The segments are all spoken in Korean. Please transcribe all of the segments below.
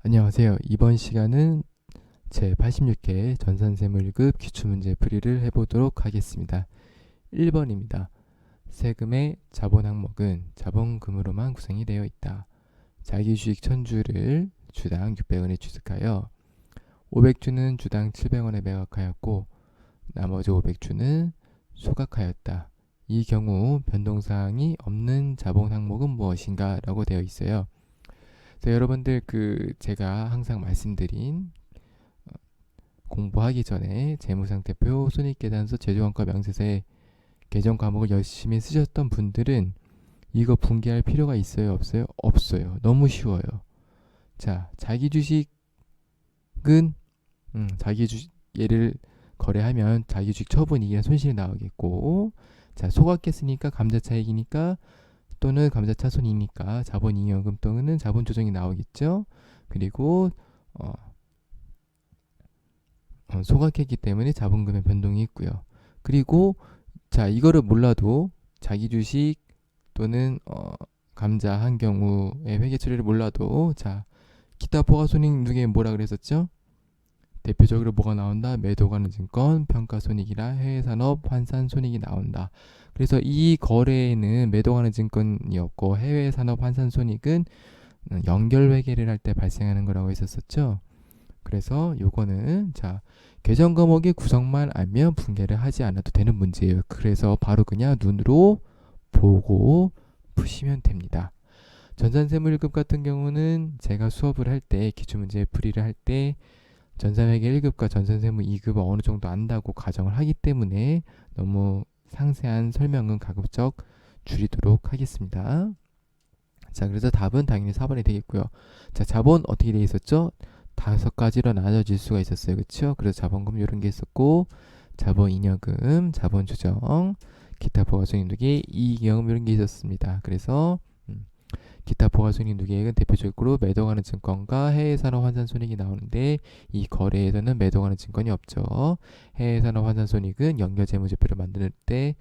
안녕하세요. 이번 시간은 제86회 전산세무 1급 기출문제 풀이를 해보도록 하겠습니다. 1번입니다. 세금의 자본 항목은 자본금으로만 구성이 되어 있다. 자기주식 1000주를 주당 600원에 취득하여 500주는 주당 700원에 매각하였고 나머지 500주는 소각하였다. 이 경우 변동사항이 없는 자본 항목은 무엇인가 라고 되어 있어요. 여러분들 제가 항상 말씀드린 공부하기 전에 재무상태표, 손익계산서, 제조원가 명세서의 개정 과목을 열심히 쓰셨던 분들은 이거 분개할 필요가 있어요? 없어요? 없어요. 너무 쉬워요. 자, 자기 주식은 자기 주식 얘를 거래하면 자기 주식 처분이익이나 손실이 나오겠고, 자, 소각했으니까 감자차익이니까 또는 감자차손이니까 자본잉여금 또는 자본조정이 나오겠죠. 그리고 소각했기 때문에 자본금의 변동이 있고요. 그리고 자, 이거를 몰라도 자기 주식 또는 감자 한 경우의 회계 처리를 몰라도, 자, 기타 포괄손익 누계 뭐라 그랬었죠? 대표적으로 뭐가 나온다? 매도 가능 증권, 평가손익이라 해외산업 환산손익이 나온다. 그래서 이 거래에는 매도 가능 증권이었고 해외산업 환산손익은 연결회계를 할 때 발생하는 거라고 했었었죠. 그래서 요거는 자, 계정 과목의 구성만 알면 분개를 하지 않아도 되는 문제예요. 그래서 바로 그냥 눈으로 보고 푸시면 됩니다. 전산세무 1급 같은 경우는 제가 수업을 할 때 기출문제 풀이를 할 때 전산회계 1급과 전산세무 2급을 어느 정도 안다고 가정을 하기 때문에 너무 상세한 설명은 가급적 줄이도록 하겠습니다. 자, 그래서 답은 당연히 4번이 되겠고요. 자, 자본 어떻게 되어 있었죠? 5가지로 나눠질 수가 있었어요. 그쵸? 그래서 자본금 이런 게 있었고, 자본잉여금, 자본조정, 기타 포괄손익 누계, 이익잉여금 이런 게 있었습니다. 그래서 기타 포괄손익 누계액은 대표적으로 매도 가능 증권과 해외산업 환산손익이 나오는데 이 거래에서는 매도 가능 증권이 없죠. 해외산업 환산손익은 연결재무제표를 만들 때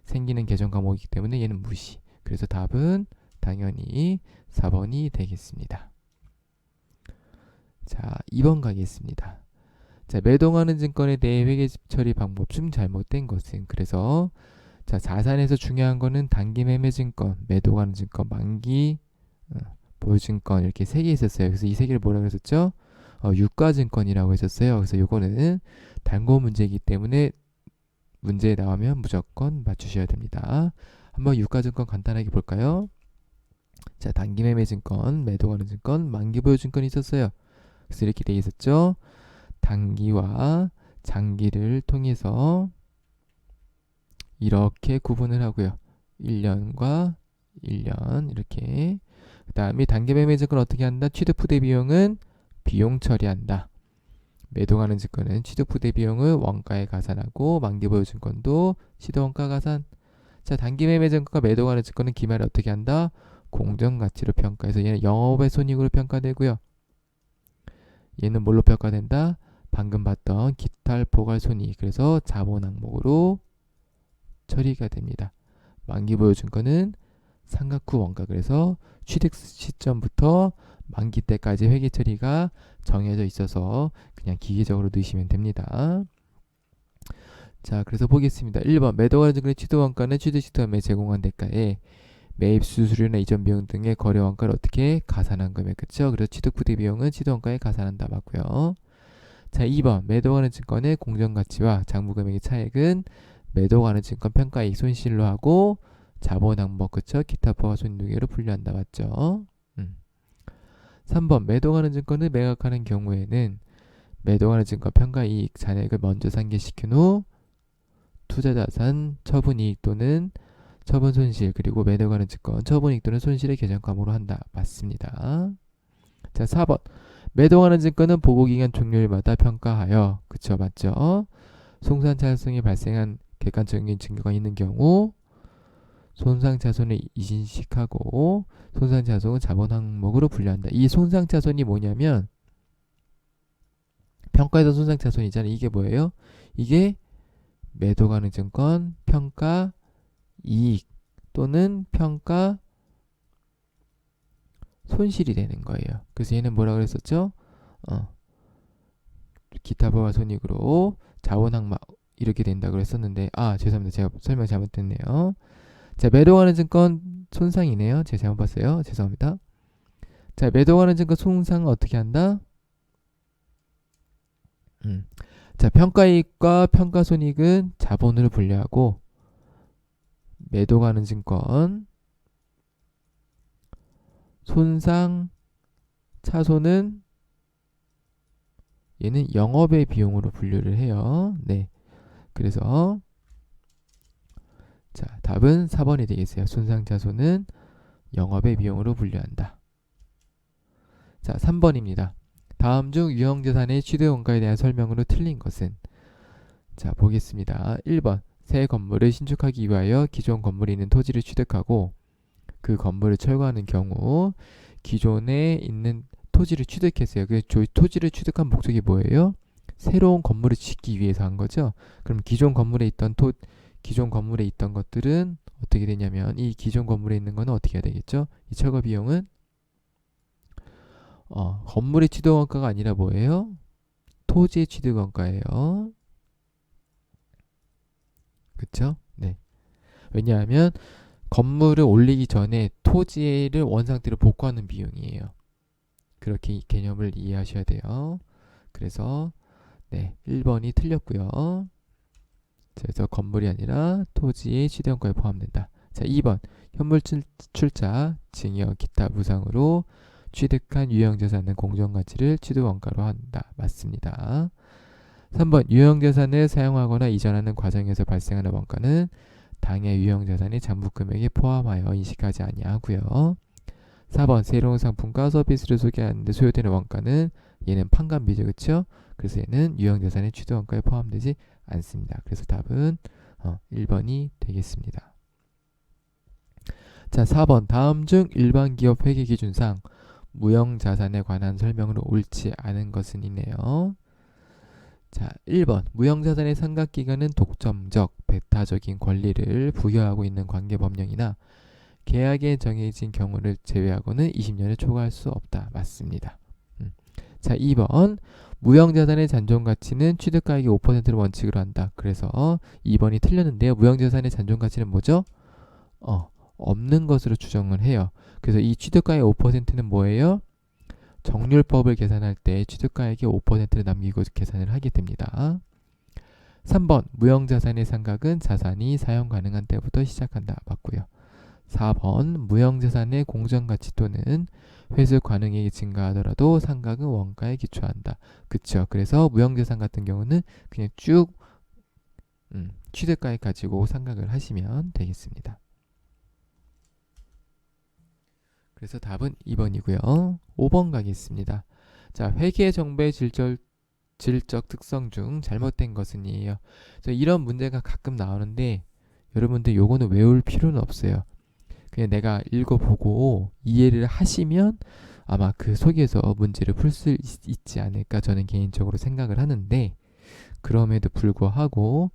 생기는 계정 과목이기 때문에 얘는 무시. 그래서 답은 당연히 4번이 되겠습니다. 자, 2번 가겠습니다. 자, 매도하는 증권에 대해 회계 처리 방법 중 잘못된 것은, 그래서 자, 자산에서 중요한 거는 단기 매매 증권, 매도 가는 증권, 만기 보유 증권 이렇게 세 개 있었어요. 그래서 이 세 개를 뭐라고 했었죠? 유가 증권이라고 했었어요. 그래서 요거는 단고 문제이기 때문에 문제에 나오면 무조건 맞추셔야 됩니다. 한번 유가 증권 간단하게 볼까요? 자, 단기 매매 증권, 매도 가는 증권, 만기 보유 증권이 있었어요. 그래서 이렇게 돼 있었죠. 단기와 장기를 통해서 이렇게 구분을 하고요. 1년과 1년 이렇게. 그 다음에 단기 매매 증권 어떻게 한다? 취득 부대 비용은 비용 처리한다. 매도 가는 증권은 취득 부대 비용을 원가에 가산하고 만기 보유 증권도 시도원가 가산. 자, 단기 매매 증권과 매도 가는 증권은 기말에 어떻게 한다? 공정가치로 평가해서 얘는 영업의 손익으로 평가되고요. 얘는 뭘로 평가된다? 방금 봤던 기타 포괄손익, 그래서 자본 항목으로 처리가 됩니다. 만기 보유 증권은 상각 후 원가, 그래서 취득 시점부터 만기 때까지 회계 처리가 정해져 있어서 그냥 기계적으로 넣으시면 됩니다. 자, 그래서 보겠습니다. 1번 매도 가능 증권의 취득 원가는 취득 시점에 제공한 대가에 매입 수수료나 이전 비용 등의 거래 원가를 어떻게 가산한 거면, 그쵸? 그래서 취득 부대 비용은 취득 원가에 가산한다 맞고요. 자, 2번 매도 가능 증권의 공정 가치와 장부 금액의 차액은 매도 가능 증권 평가이익 손실로 하고 자본 항목, 그쵸? 기타 포괄손익 누계로 분류한다 맞죠? 3번 매도 가능 증권을 매각하는 경우에는 매도 가능 증권 평가이익 잔액을 먼저 상계시킨 후 투자자산 처분이익 또는 처분손실, 그리고 매도 가능 증권 처분이익 또는 손실의 계정 과목으로 한다 맞습니다. 자, 4번 매도 가능 증권은 보고기간 종료일마다 평가하여, 그쵸? 맞죠? 손상차손이 발생한 객관적인 증거가 있는 경우 손상차손을 이진식하고 손상차손은 자본 항목으로 분류한다. 이 손상차손이 뭐냐면 평가에서 손상차손이잖아요. 이게 뭐예요? 이게 매도 가능 증권 평가 이익 또는 평가 손실이 되는 거예요. 그래서 얘는 뭐라 그랬었죠? 기타 부하 손익으로 자원항마 이렇게 된다 그랬었는데 죄송합니다. 제가 설명 잘못했네요. 자, 매도가는 증권 손상이네요. 제가 잘못 봤어요. 죄송합니다. 자, 매도가는 증권 손상은 어떻게 한다? 자, 평가이익과 평가손익은 자본으로 분류하고 매도가는 증권 손상 차손은 얘는 영업의 비용으로 분류를 해요. 네. 그래서 자, 답은 4번이 되겠어요. 손상 차손은 영업의 비용으로 분류한다. 자, 3번입니다. 다음 중 유형자산의 취득원가에 대한 설명으로 틀린 것은? 자, 보겠습니다. 1번 새 건물을 신축하기 위하여 기존 건물에 있는 토지를 취득하고 그 건물을 철거하는 경우 기존에 있는 토지를 취득했어요. 그 토지를 취득한 목적이 뭐예요? 새로운 건물을 짓기 위해서 한 거죠. 그럼 기존 건물에 있던 것들은 어떻게 되냐면 이 기존 건물에 있는 거는 어떻게 해야 되겠죠? 이 철거 비용은 건물의 취득원가가 아니라 뭐예요? 토지의 취득원가예요. 그쵸? 네. 왜냐하면 건물을 올리기 전에 토지를 원상태로 복구하는 비용이에요. 그렇게 이 개념을 이해하셔야 돼요. 그래서 네, 1번이 틀렸고요. 그래서 건물이 아니라 토지의 취득원가에 포함된다. 자, 2번 현물 출자, 증여, 기타 부상으로 취득한 유형자산은 공정가치를 취득원가로 한다. 맞습니다. 3번 유형자산을 사용하거나 이전하는 과정에서 발생하는 원가는 당해 유형자산의 장부금액에 포함하여 인식하지 아니하고요. 4번 새로운 상품과 서비스를 소개하는데 소요되는 원가는 얘는 판관비죠. 그쵸? 그래서 얘는 유형자산의 취득원가에 포함되지 않습니다. 그래서 답은 1번이 되겠습니다. 자, 4번 다음 중 일반 기업 회계 기준상 무형자산에 관한 설명으로 옳지 않은 것은 이네요. 자, 1번 무형자산의 상각기간은 독점적, 배타적인 권리를 부여하고 있는 관계법령이나 계약에 정해진 경우를 제외하고는 20년을 초과할 수 없다. 맞습니다. 자, 2번 무형자산의 잔존가치는 취득가액의 5%를 원칙으로 한다. 그래서 2번이 틀렸는데요. 무형자산의 잔존가치는 뭐죠? 없는 것으로 추정을 해요. 그래서 이 취득가액 5%는 뭐예요? 정률법을 계산할 때 취득가액의 5%를 남기고 계산을 하게 됩니다. 3번 무형자산의 상각은 자산이 사용 가능한 때부터 시작한다. 맞고요. 4번 무형자산의 공정가치 또는 회수 가능액이 증가하더라도 상각은 원가에 기초한다. 그쵸? 그래서 무형자산 같은 경우는 그냥 쭉 취득가액 가지고 상각을 하시면 되겠습니다. 그래서 답은 2번이고요. 5번 가겠습니다. 자, 회계정보의 질적 특성 중 잘못된 것은 이에요. 이런 문제가 가끔 나오는데 여러분들 요거는 외울 필요는 없어요. 그냥 내가 읽어보고 이해를 하시면 아마 그 속에서 문제를 풀 수 있지 않을까 저는 개인적으로 생각을 하는데, 그럼에도 불구하고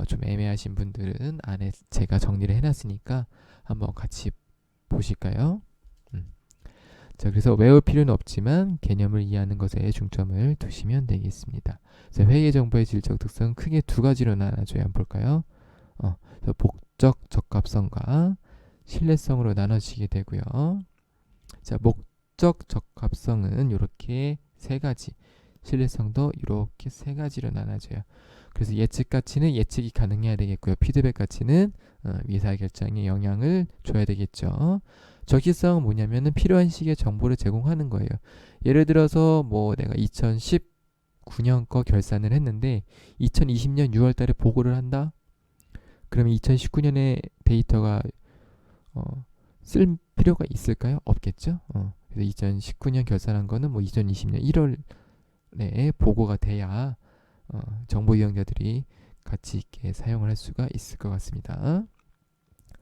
좀 애매하신 분들은 안에 제가 정리를 해놨으니까 한번 같이 보실까요? 자, 그래서 외울 필요는 없지만 개념을 이해하는 것에 중점을 두시면 되겠습니다. 그래서 회계정보의 질적 특성은 크게 두 가지로 나눠줘야 한번 볼까요? 목적 적합성과 신뢰성으로 나눠지게 되고요. 자, 목적 적합성은 이렇게 세 가지, 신뢰성도 이렇게 세 가지로 나눠져요. 그래서 예측 가치는 예측이 가능해야 되겠고요. 피드백 가치는 의사결정에 영향을 줘야 되겠죠. 적시성은 뭐냐면은 필요한 시기에 정보를 제공하는 거예요. 예를 들어서 뭐 내가 2019년 거 결산을 했는데 2020년 6월 달에 보고를 한다? 그러면 2019년의 데이터가 쓸 필요가 있을까요? 없겠죠? 그래서 2019년 결산한 거는 뭐 2020년 1월에 보고가 돼야 정보 이용자들이 가치 있게 사용을 할 수가 있을 것 같습니다.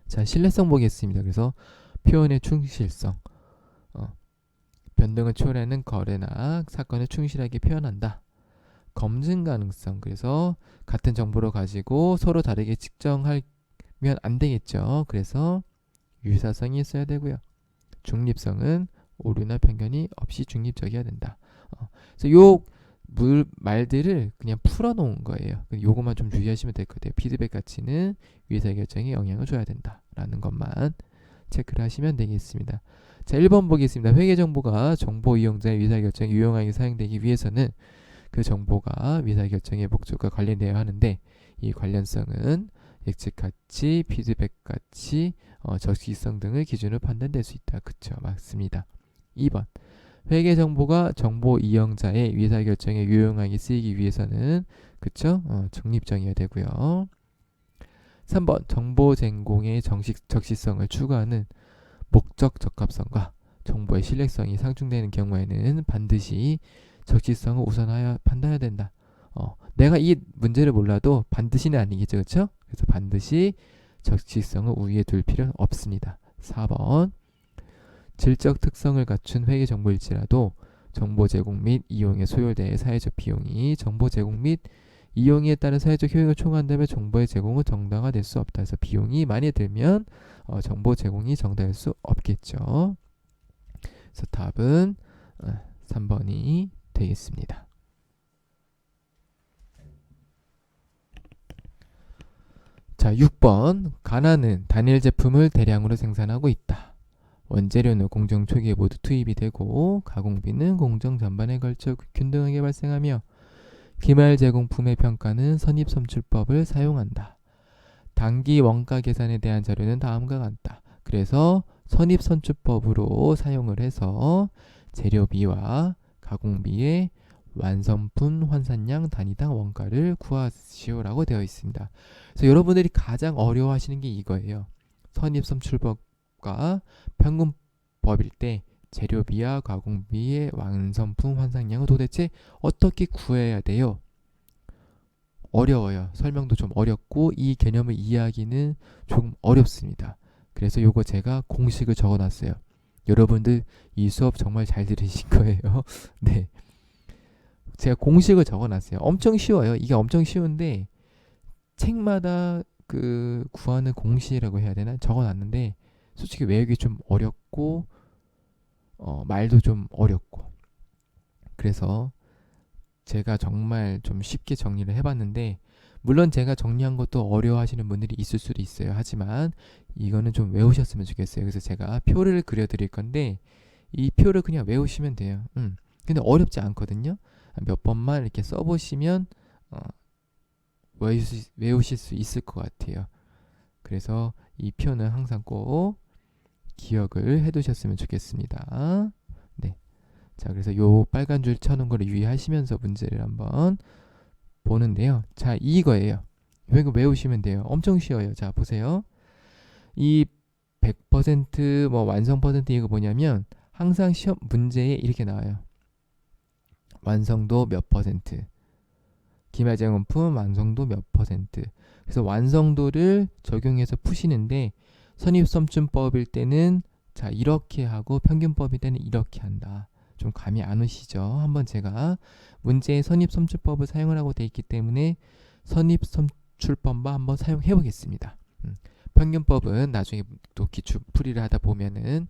자, 신뢰성 보겠습니다. 그래서 표현의 충실성, 변동을 초래하는 거래나 사건을 충실하게 표현한다. 검증 가능성, 그래서 같은 정보를 가지고 서로 다르게 측정하면 안 되겠죠. 그래서 유사성이 있어야 되고요. 중립성은 오류나 편견이 없이 중립적이어야 된다. 그래서 요 말들을 그냥 풀어놓은 거예요. 요것만 좀 주의하시면 될 것 같아요. 피드백 가치는 의사결정에 영향을 줘야 된다라는 것만 체크를 하시면 되겠습니다. 자, 1번 보겠습니다. 회계정보가 정보 이용자의 의사결정에 유용하게 사용되기 위해서는 그 정보가 의사결정의 목적과 관련되어야 하는데 이 관련성은 예측가치, 피드백가치, 적시성 등을 기준으로 판단될 수 있다. 그쵸? 맞습니다. 2번 회계정보가 정보 이용자의 의사결정에 유용하게 쓰이기 위해서는 그쵸? 적립적이어야 되고요. 3번 정보 제공의 적시성을 추구하는 목적 적합성과 정보의 신뢰성이 상충되는 경우에는 반드시 적시성을 우선하여 판단해야 된다. 내가 이 문제를 몰라도 반드시는 아니겠죠. 그렇죠? 그래서 반드시 적시성을 우위에 둘 필요는 없습니다. 4번 질적 특성을 갖춘 회계 정보일지라도 정보 제공 및 이용에 소요될 사회적 비용이 정보 제공 및 이용에 따른 사회적 효용을 초과한다면 정보의 제공은 정당화될 수 없다. 그래서 비용이 많이 들면 정보 제공이 정당할 수 없겠죠. 그래서 답은 3번이 되겠습니다. 자, 6번 가나는 단일 제품을 대량으로 생산하고 있다. 원재료는 공정 초기에 모두 투입이 되고 가공비는 공정 전반에 걸쳐 균등하게 발생하며 기말 제공품의 평가는 선입선출법을 사용한다. 단기 원가 계산에 대한 자료는 다음과 같다. 그래서 선입선출법으로 사용을 해서 재료비와 가공비의 완성품 환산량 단위당 원가를 구하시오라고 되어 있습니다. 그래서 여러분들이 가장 어려워하시는 게 이거예요. 선입선출법과 평균법일 때 재료비와 가공비의 완성품 환산량을 도대체 어떻게 구해야 돼요? 어려워요. 설명도 좀 어렵고 이 개념을 이해하기는 좀 어렵습니다. 그래서 요거 제가 공식을 적어놨어요. 여러분들 이 수업 정말 잘 들으신 거예요. 네, 제가 공식을 적어놨어요. 엄청 쉬워요. 이게 엄청 쉬운데 책마다 그 구하는 공식이라고 해야 되나 적어놨는데 솔직히 외우기 좀 어렵고 말도 좀 어렵고 그래서 제가 정말 좀 쉽게 정리를 해봤는데 물론 제가 정리한 것도 어려워하시는 분들이 있을 수도 있어요. 하지만 이거는 좀 외우셨으면 좋겠어요. 그래서 제가 표를 그려드릴 건데 이 표를 그냥 외우시면 돼요. 근데 어렵지 않거든요. 몇 번만 이렇게 써보시면 외우실 수 있을 것 같아요. 그래서 이 표는 항상 꼭 기억을 해두셨으면 좋겠습니다. 네. 자, 그래서 요 빨간 줄 쳐놓은 거를 유의하시면서 문제를 한번 보는데요. 자, 이거예요. 이거 외우시면 돼요. 엄청 쉬워요. 자, 보세요. 이 100% 뭐 완성 퍼센트 이거 뭐냐면 항상 시험 문제에 이렇게 나와요. 완성도 몇 퍼센트, 기말 제공품 완성도 몇 퍼센트. 그래서 완성도를 적용해서 푸시는데 선입선출법일 때는 자 이렇게 하고 평균법일 때는 이렇게 한다. 좀 감이 안 오시죠? 한번 제가 문제에 선입선출법을 사용을 하고 돼 있기 때문에 선입선출법만 한번 사용해 보겠습니다. 평균법은 나중에 또 기출 풀이를 하다 보면은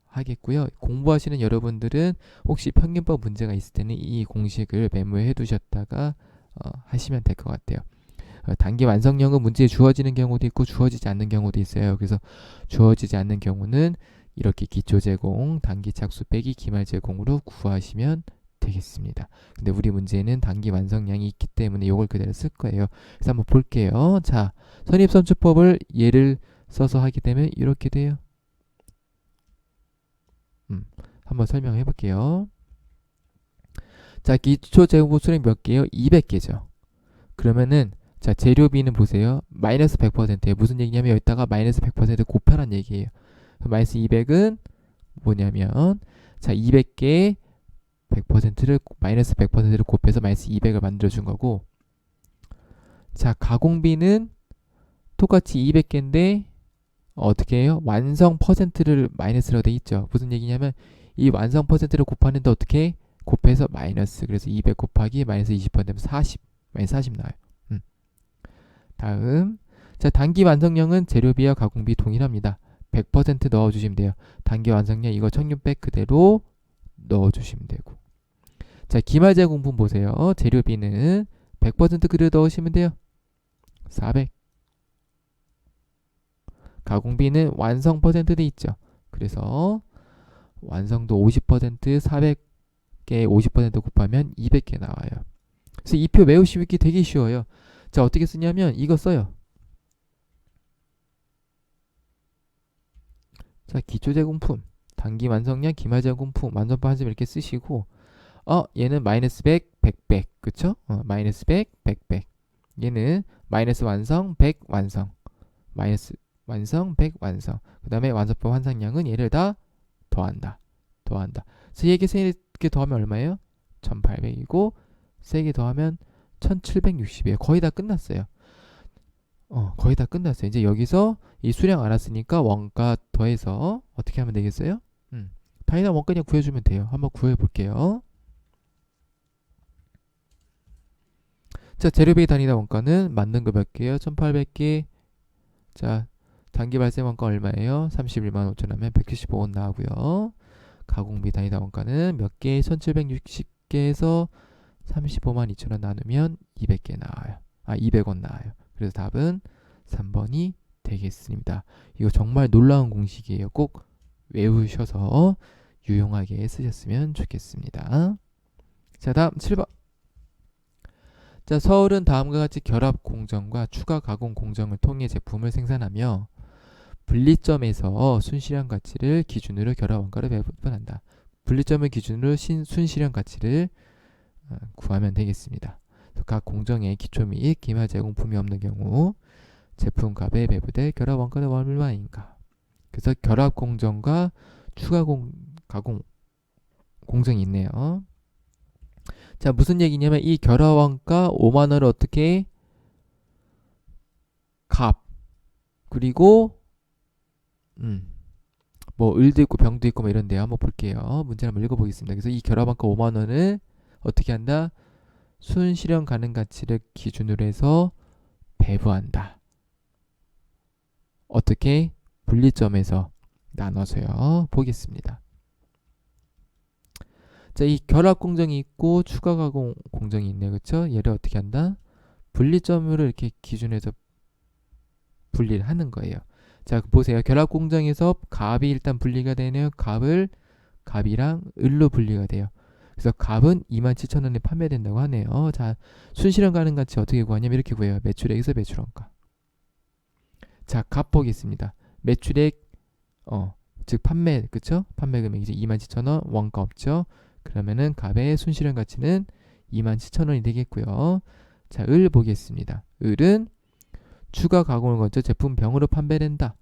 하겠고요. 공부하시는 여러분들은 혹시 평균법 문제가 있을 때는 이 공식을 메모해 두셨다가 하시면 될 것 같아요. 단기 완성형은 문제에 주어지는 경우도 있고 주어지지 않는 경우도 있어요. 그래서 주어지지 않는 경우는 이렇게 기초 제공, 단기 착수 빼기 기말 제공으로 구하시면 되겠습니다. 근데 우리 문제는 단기 완성량이 있기 때문에 이걸 그대로 쓸 거예요. 그래서 한번 볼게요. 자, 선입선출법을 예를 써서 하게 되면 이렇게 돼요. 한번 설명해 볼게요. 자, 기초 제공부 수량 몇 개요? 200개죠. 그러면은 자, 재료비는 보세요. 마이너스 100%예요. 무슨 얘기냐면 여기다가 마이너스 100% 곱하란 얘기예요. 마이너스 200은 뭐냐면 자, 200개 100%를 마이너스 100%를 곱해서 마이너스 200을 만들어 준 거고 자, 가공비는 똑같이 200개인데 어떻게 해요? 완성 퍼센트를 마이너스로 돼 있죠. 무슨 얘기냐면 이 완성 퍼센트를 곱하는데 어떻게 곱해서 마이너스 그래서 200 곱하기 마이너스 20% 되면 40 마이너스 40 나와요. 다음 자 단기 완성량은 재료비와 가공비 동일합니다. 100% 넣어주시면 돼요. 단계 완성량 이거 1600 그대로 넣어주시면 되고. 자, 기말재 공품 보세요. 재료비는 100% 그대로 넣으시면 돼요. 400. 가공비는 완성 퍼센트돼 있죠. 그래서 완성도 50% 400개 50% 곱하면 200개 나와요. 그래서 이 표 외우시기 되게 쉬워요. 자, 어떻게 쓰냐면 이거 써요. 자, 기초제공품, 단기 완성량, 기말제공품, 완성판 한점 이렇게 쓰시고 얘는 마이너스 100, 100, 100 그쵸? 마이너스 100, 100, 100 얘는 마이너스 완성, 100 완성 마이너스 완성, 100 완성 그 다음에 완성법 환산량은 얘를 다 더한다. 그래서 3개 3개 더하면 얼마예요? 1800이고 3개 더하면 1760이에요. 거의 다 끝났어요. 거의 다 끝났어요. 이제 여기서 이 수량 알았으니까 원가 더해서 어떻게 하면 되겠어요? 단위당 원가 그냥 구해주면 돼요. 한번 구해볼게요. 자, 재료비 단위당 원가는 맞는 거 몇 개요? 1800개. 자, 단기 발생 원가 얼마예요? 31만 5천 하면 175원 나오고요. 가공비 단위당 원가는 몇 개? 1760개에서 35만 2천 원 나누면 200개 나와요. 200원 나와요. 그래서 답은 3번이 되겠습니다. 이거 정말 놀라운 공식이에요. 꼭 외우셔서 유용하게 쓰셨으면 좋겠습니다. 자, 다음 7번. 자, 서울은 다음과 같이 결합 공정과 추가 가공 공정을 통해 제품을 생산하며 분리점에서 순실현 가치를 기준으로 결합 원가를 배분한다. 분리점을 기준으로 순실현 가치를 구하면 되겠습니다. 각 공정의 기초 및 기말 제공품이 없는 경우 제품 값에 배부될 결합 원가는 얼마인가? 그래서 결합 공정과 추가 가공 공정이 있네요. 자, 무슨 얘기냐면 이 결합 원가 5만 원을 어떻게 값 그리고 뭐 을도 있고 병도 있고 뭐 이런데요. 한번 볼게요. 문제 한번 읽어보겠습니다. 그래서 이 결합 원가 5만 원을 어떻게 한다? 순실현 가능 가치를 기준으로 해서 배부한다. 어떻게? 분리점에서 나눠서요. 보겠습니다. 자, 이 결합 공정이 있고 추가 가공 공정이 있네요. 그렇죠? 얘를 어떻게 한다? 분리점으로 이렇게 기준해서 분리를 하는 거예요. 자, 보세요. 결합 공정에서 값이 일단 분리가 되네요. 값이랑 을로 분리가 돼요. 그래서 값은 27,000원에 판매된다고 하네요. 자, 순실현 가능 가치 어떻게 구하냐면 이렇게 구해요. 매출액에서 매출원가. 자, 값 보겠습니다. 매출액 즉 판매 그쵸? 판매 금액이 이제 27,000원 원가 없죠? 그러면은 값의 순실현 가치는 27,000원이 되겠고요. 자, 을 보겠습니다. 을은 추가 가공을 거쳐 제품 병으로 판매된다.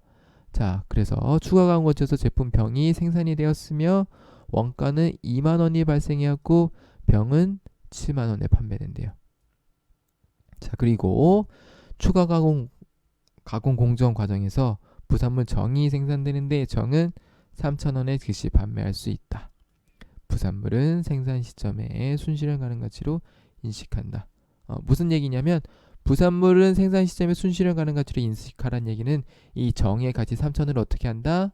자, 그래서 추가 가공 거쳐서 제품 병이 생산이 되었으며 원가는 2만원이 발생해왔고 병은 7만원에 판매된대요. 자, 그리고 추가 가공 공정 과정에서 부산물 정이 생산되는데 정은 3,000원에 즉시 판매할 수 있다. 부산물은 생산 시점에 순실현 가능 가치로 인식한다. 무슨 얘기냐면 부산물은 생산 시점에 순실현 가능 가치로 인식하라는 얘기는 이 정의 가치 3,000원을 어떻게 한다?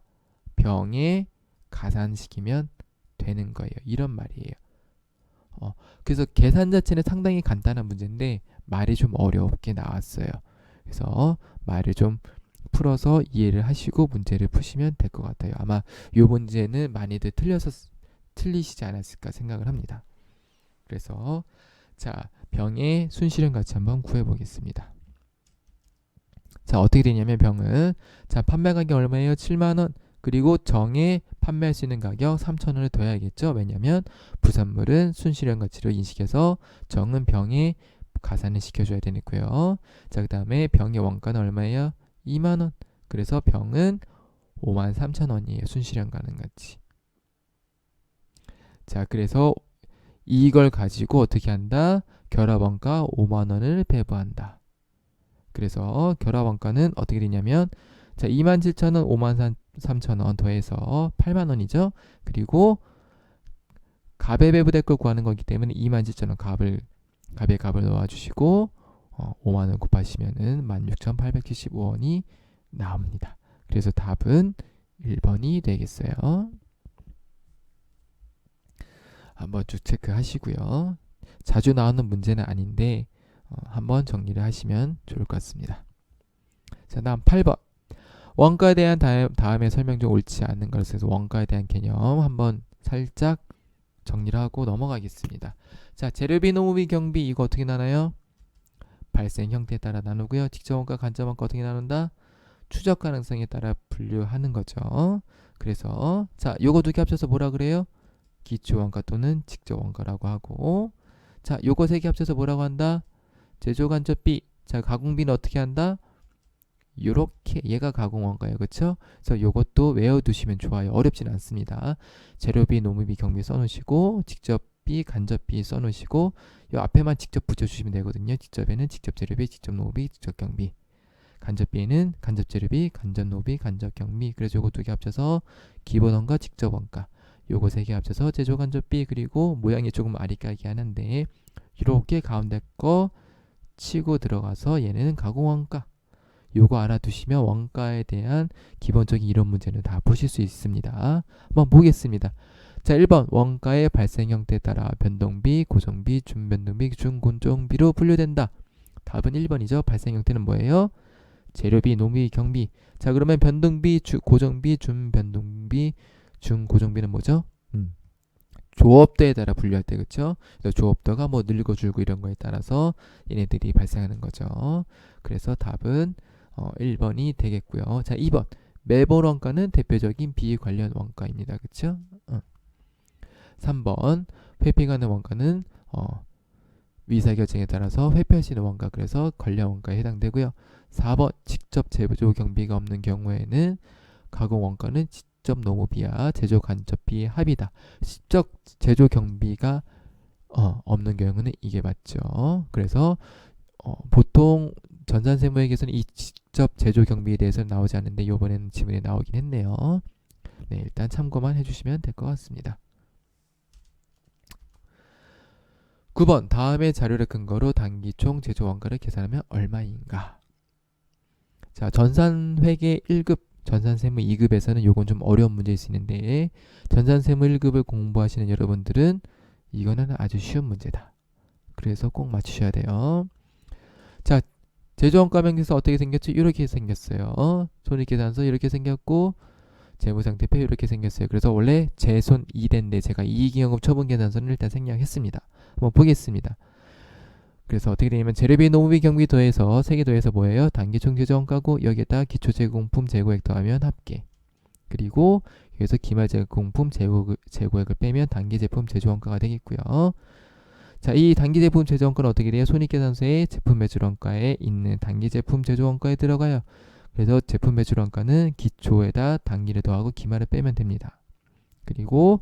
병에 가산시키면 되는 거예요. 이런 말이에요. 그래서 계산 자체는 상당히 간단한 문제인데 말이 좀 어렵게 나왔어요. 그래서 말을 좀 풀어서 이해를 하시고 문제를 푸시면 될 것 같아요. 아마 이 문제는 많이들 틀리시지 않았을까 생각을 합니다. 그래서 자, 병의 순실현 가치 한번 구해보겠습니다. 자, 어떻게 되냐면 병은 자, 판매 가격 얼마예요? 7만원. 그리고 정에 판매할 수 있는 가격 3,000원을 더해야겠죠. 왜냐면 부산물은 순실현 가치로 인식해서 정은 병에 가산을 시켜줘야 되니까요. 자, 그 다음에 병의 원가는 얼마예요? 2만원. 그래서 병은 53,000원이에요. 순실현 가능 가치. 자, 그래서 이걸 가지고 어떻게 한다? 결합원가 5만원을 배부한다. 그래서 결합원가는 어떻게 되냐면 자, 27,000원 53,000원 더해서 8만원이죠. 그리고 값에 배부될 걸 구하는 거기 때문에 27,000원 값에 값을 넣어주시고 5만원 곱하시면은 16,875원이 나옵니다. 그래서 답은 1번이 되겠어요. 한번 쭉 체크하시고요. 자주 나오는 문제는 아닌데 한번 정리를 하시면 좋을 것 같습니다. 자, 다음 8번. 원가에 대한 다음에 설명 중 옳지 않은 것에서 원가에 대한 개념 한번 살짝 정리를 하고 넘어가겠습니다. 자, 재료비, 노무비, 경비 이거 어떻게 나눠요? 발생 형태에 따라 나누고요. 직접 원가, 간접 원가 어떻게 나눈다? 추적 가능성에 따라 분류하는 거죠. 그래서 자, 요거 두 개 합쳐서 뭐라 그래요? 기초 원가 또는 직접 원가라고 하고, 자, 요거 세 개 합쳐서 뭐라고 한다? 제조 간접비. 자, 가공비는 어떻게 한다? 요렇게 얘가 가공 원가예요. 그쵸? 그래서 요것도 외워두시면 좋아요. 어렵진 않습니다. 재료비, 노무비, 경비 써놓으시고 직접비, 간접비 써놓으시고 요 앞에만 직접 붙여주시면 되거든요. 직접에는 직접 재료비, 직접 노무비, 직접 경비. 간접비에는 간접 재료비, 간접 노비, 간접 경비. 그래서 요거 두 개 합쳐서 기본 원가, 직접 원가. 요거 세 개 합쳐서 제조 간접비. 그리고 모양이 조금 아리까기 하는데 이렇게 가운데 거 치고 들어가서 얘는 가공 원가. 요거 알아두시면 원가에 대한 기본적인 이론 문제는 다 푸실 수 있습니다. 한번 보겠습니다. 자, 1번 원가의 발생 형태에 따라 변동비, 고정비, 준변동비, 준고정비로 분류된다. 답은 1번이죠. 발생 형태는 뭐예요? 재료비, 노무비, 경비. 자, 그러면 변동비, 고정비, 준변동비, 준고정비는 뭐죠? 조업도에 따라 분류할 때, 그쵸? 조업도가 뭐 늘고 줄고 이런 거에 따라서 얘네들이 발생하는 거죠. 그래서 답은 1번이 되겠고요. 자, 2번 매번 원가는 대표적인 비관련 원가입니다. 그쵸? 3번 회피가능 원가는 위사결정에 따라서 회피할 수 있는 원가, 그래서 관련 원가에 해당되고요. 4번 직접 제조 경비가 없는 경우에는 가공 원가는 직접 노무비와 제조 간접비의 합이다. 직접 제조 경비가 없는 경우는 이게 맞죠. 그래서 보통 전산세무에게서는 이 직접 제조 경비에 대해서는 나오지 않는데 이번에는 지문에 나오긴 했네요. 네, 일단 참고만 해주시면 될 것 같습니다. 9번 다음의 자료를 근거로 단기총 제조 원가를 계산하면 얼마인가? 자, 전산회계 1급, 전산세무 2급에서는 요건 좀 어려운 문제일 수 있는데 전산세무 1급을 공부하시는 여러분들은 이거는 아주 쉬운 문제다. 그래서 꼭 맞추셔야 돼요. 자, 제조원가명에서 어떻게 생겼죠? 이렇게 생겼어요. 손익계산서 이렇게 생겼고 재무상태표 이렇게 생겼어요. 그래서 원래 제손 2대인데 제가 이익잉여금 처분계산서를 일단 생략했습니다. 한번 보겠습니다. 그래서 어떻게 되냐면 재료비, 노무비, 경비 더해서 3개 더해서 뭐예요? 단기총 제조원가고 여기에다 기초제공품 재고액 더하면 합계. 그리고 여기서 기말제공품 재고액을 빼면 단기제품 제조원가가 되겠고요. 자, 이 단기제품 제조원가는 어떻게 돼요? 손익계산서에 제품 매출원가에 있는 단기제품 제조원가에 들어가요. 그래서 제품 매출원가는 기초에다 단기를 더하고 기말을 빼면 됩니다. 그리고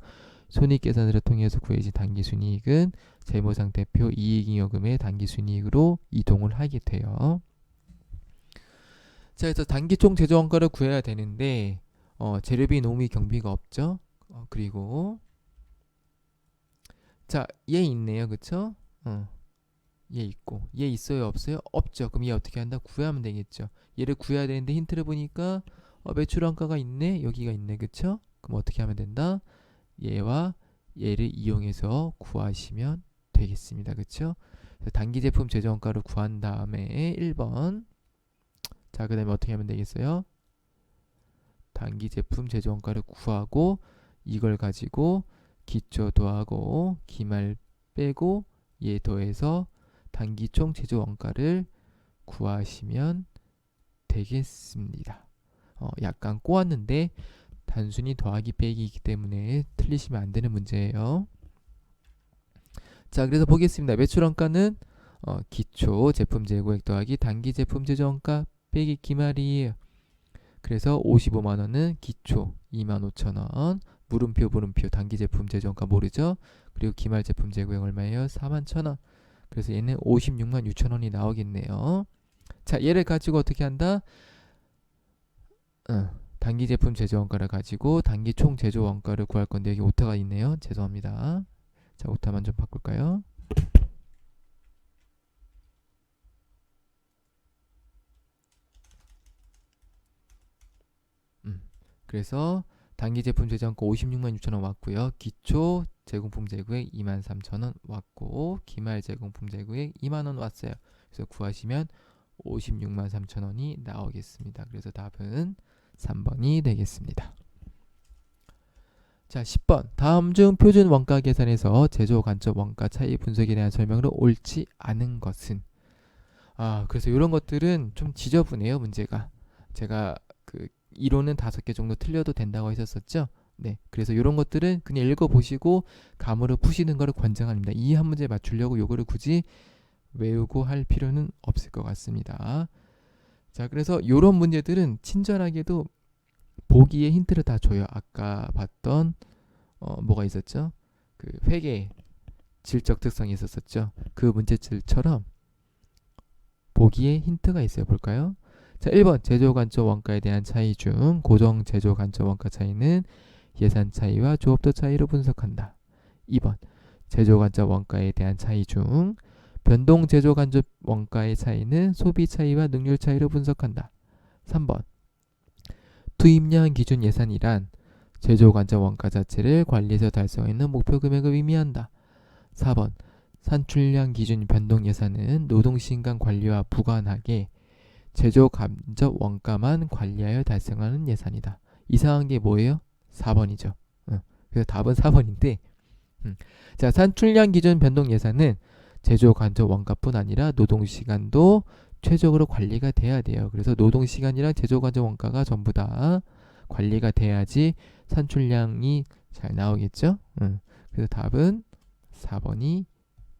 손익계산서를 통해서 구해진 단기순이익은 재무상태표 이익잉여금의 단기순이익으로 이동을 하게 돼요. 자, 그래서 단기총 제조원가를 구해야 되는데 재료비, 노무비, 경비가 없죠. 그리고 자, 얘 있네요. 그쵸? 얘 있고 얘 있어요? 없어요? 없죠. 그럼 얘 어떻게 한다? 구하면 되겠죠. 얘를 구해야 되는데 힌트를 보니까 매출원가가 있네. 여기가 있네. 그쵸? 그럼 어떻게 하면 된다? 얘와 얘를 이용해서 구하시면 되겠습니다. 그쵸? 단기제품 제조원가를 구한 다음에 1번. 자, 그 다음에 어떻게 하면 되겠어요? 단기제품 제조원가를 구하고 이걸 가지고 기초 더하고 기말 빼고 얘 더해서 단기총 제조원가를 구하시면 되겠습니다. 약간 꼬았는데 단순히 더하기 빼기이기 때문에 틀리시면 안 되는 문제예요. 자, 그래서 보겠습니다. 매출원가는 기초 제품 재고액 더하기 단기 제품 제조원가 빼기 기말이에요. 그래서 55만 원은 기초 25,000원, 물음표 단기 제품 제조원가 모르죠? 그리고 기말 제품 재고액 얼마예요? 41,000원. 그래서 얘는 56만 6천 원이 나오겠네요. 자, 얘를 가지고 어떻게 한다? 단기 제품 제조 원가를 가지고 단기 총 제조 원가를 구할 건데 여기 오타가 있네요. 죄송합니다. 자, 오타만 좀 바꿀까요? 그래서 단기 제품 제조원가 56만 6천 원 왔고요. 기초 제공품 재고액 2만 3천 원 왔고 기말 제공품 재고액 2만 원 왔어요. 그래서 구하시면 56만 3천 원이 나오겠습니다. 그래서 답은 3번이 되겠습니다. 자, 10번. 다음 중 표준 원가 계산에서 제조 간접 원가 차이 분석에 대한 설명으로 옳지 않은 것은? 그래서 이런 것들은 좀 지저분해요, 문제가. 제가 그 이론은 5개 정도 틀려도 된다고 했었었죠. 네, 그래서 이런 것들은 그냥 읽어보시고 감으로 푸시는 거를 권장합니다. 이 한 문제 맞추려고 요거를 굳이 외우고 할 필요는 없을 것 같습니다. 자, 그래서 이런 문제들은 친절하게도 보기에 힌트를 다 줘요. 아까 봤던 뭐가 있었죠? 그 회계 질적 특성이 있었었죠. 그 문제들처럼 보기에 힌트가 있어요. 볼까요? 자, 1번 제조 간접 원가에 대한 차이 중 고정 제조 간접 원가 차이는 예산 차이와 조업도 차이로 분석한다. 2번 제조 간접 원가에 대한 차이 중 변동 제조 간접 원가의 차이는 소비 차이와 능률 차이로 분석한다. 3번 투입량 기준 예산이란 제조 간접 원가 자체를 관리해서 달성하는 목표 금액을 의미한다. 4번 산출량 기준 변동 예산은 노동시간 관리와 무관하게 제조 간접 원가만 관리하여 달성하는 예산이다. 이상한 게 뭐예요? 4번이죠. 그래서 답은 4번인데 자, 산출량 기준 변동 예산은 제조 간접 원가뿐 아니라 노동시간도 최적으로 관리가 돼야 돼요. 그래서 노동시간이랑 제조 간접 원가가 전부 다 관리가 돼야지 산출량이 잘 나오겠죠. 그래서 답은 4번이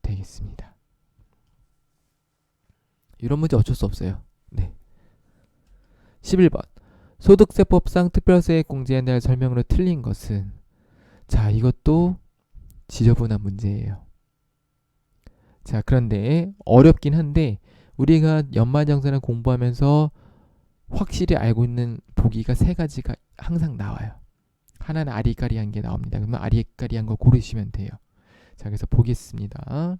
되겠습니다. 이런 문제 어쩔 수 없어요. 네. 11번 소득세법상 특별세액 공제에 대한 설명으로 틀린 것은? 자, 이것도 지저분한 문제예요. 자, 그런데 어렵긴 한데 우리가 연말정산을 공부하면서 확실히 알고 있는 보기가 3가지가 항상 나와요. 하나는 아리까리한 게 나옵니다. 그러면 아리까리한 거 고르시면 돼요. 자, 그래서 보겠습니다.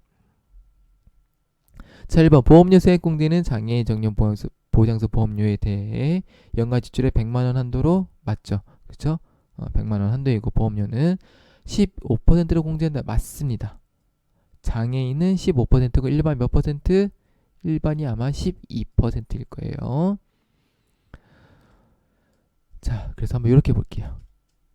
자, 1번 보험료 세액 공제는 장애인 정년 보장서 보험료에 대해 연간 지출의 100만 원 한도로 맞죠? 그렇죠? 100만 원 한도이고 보험료는 15%로 공제한다. 맞습니다. 장애인은 15%고 일반 몇 퍼센트? 일반이 아마 12%일 거예요. 자, 그래서 한번 이렇게 볼게요.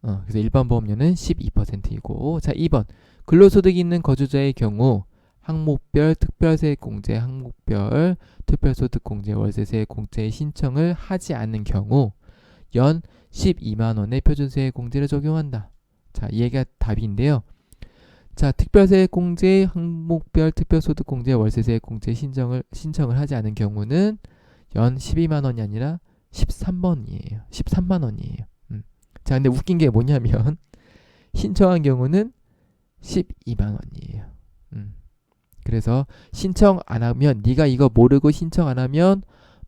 그래서 일반 보험료는 12%이고 자, 2번 근로소득이 있는 거주자의 경우 항목별 특별세액 공제, 항목별 특별소득 공제, 월세세액 공제의 신청을 하지 않는 경우 연 12만 원의 표준세액 공제를 적용한다. 자, 얘가 답인데요. 자, 특별세액 공제, 항목별 특별소득 공제, 월세세액 공제 신청을 하지 않은 경우는 연 12만 원이 아니라 13번이에요. 13만 원이에요. 자, 근데 웃긴 게 뭐냐면 신청한 경우는 12만 원이에요. 그래서 신청 안 하면 네가 이거 모르고 신청 안 하면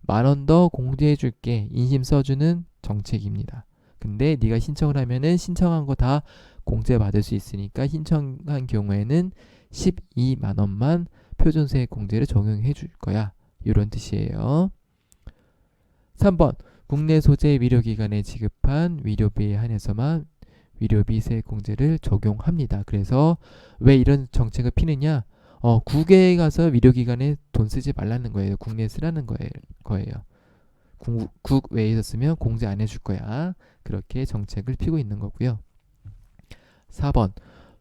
10,000원 더 공제해 줄게. 인심 써주는 정책입니다. 근데 네가 신청을 하면은 신청한 거 다 공제 받을 수 있으니까 신청한 경우에는 12만 원만 표준세액 공제를 적용해 줄 거야. 이런 뜻이에요. 3번 국내 소재 위료기관에 지급한 위료비에 한해서만 위료비 세액 공제를 적용합니다. 그래서 왜 이런 정책을 피느냐? 국외에 가서 위료기관에 돈 쓰지 말라는 거예요. 국내에 쓰라는 거예요. 국외에서 쓰면 공제 안 해줄 거야. 그렇게 정책을 피고 있는 거고요. 4번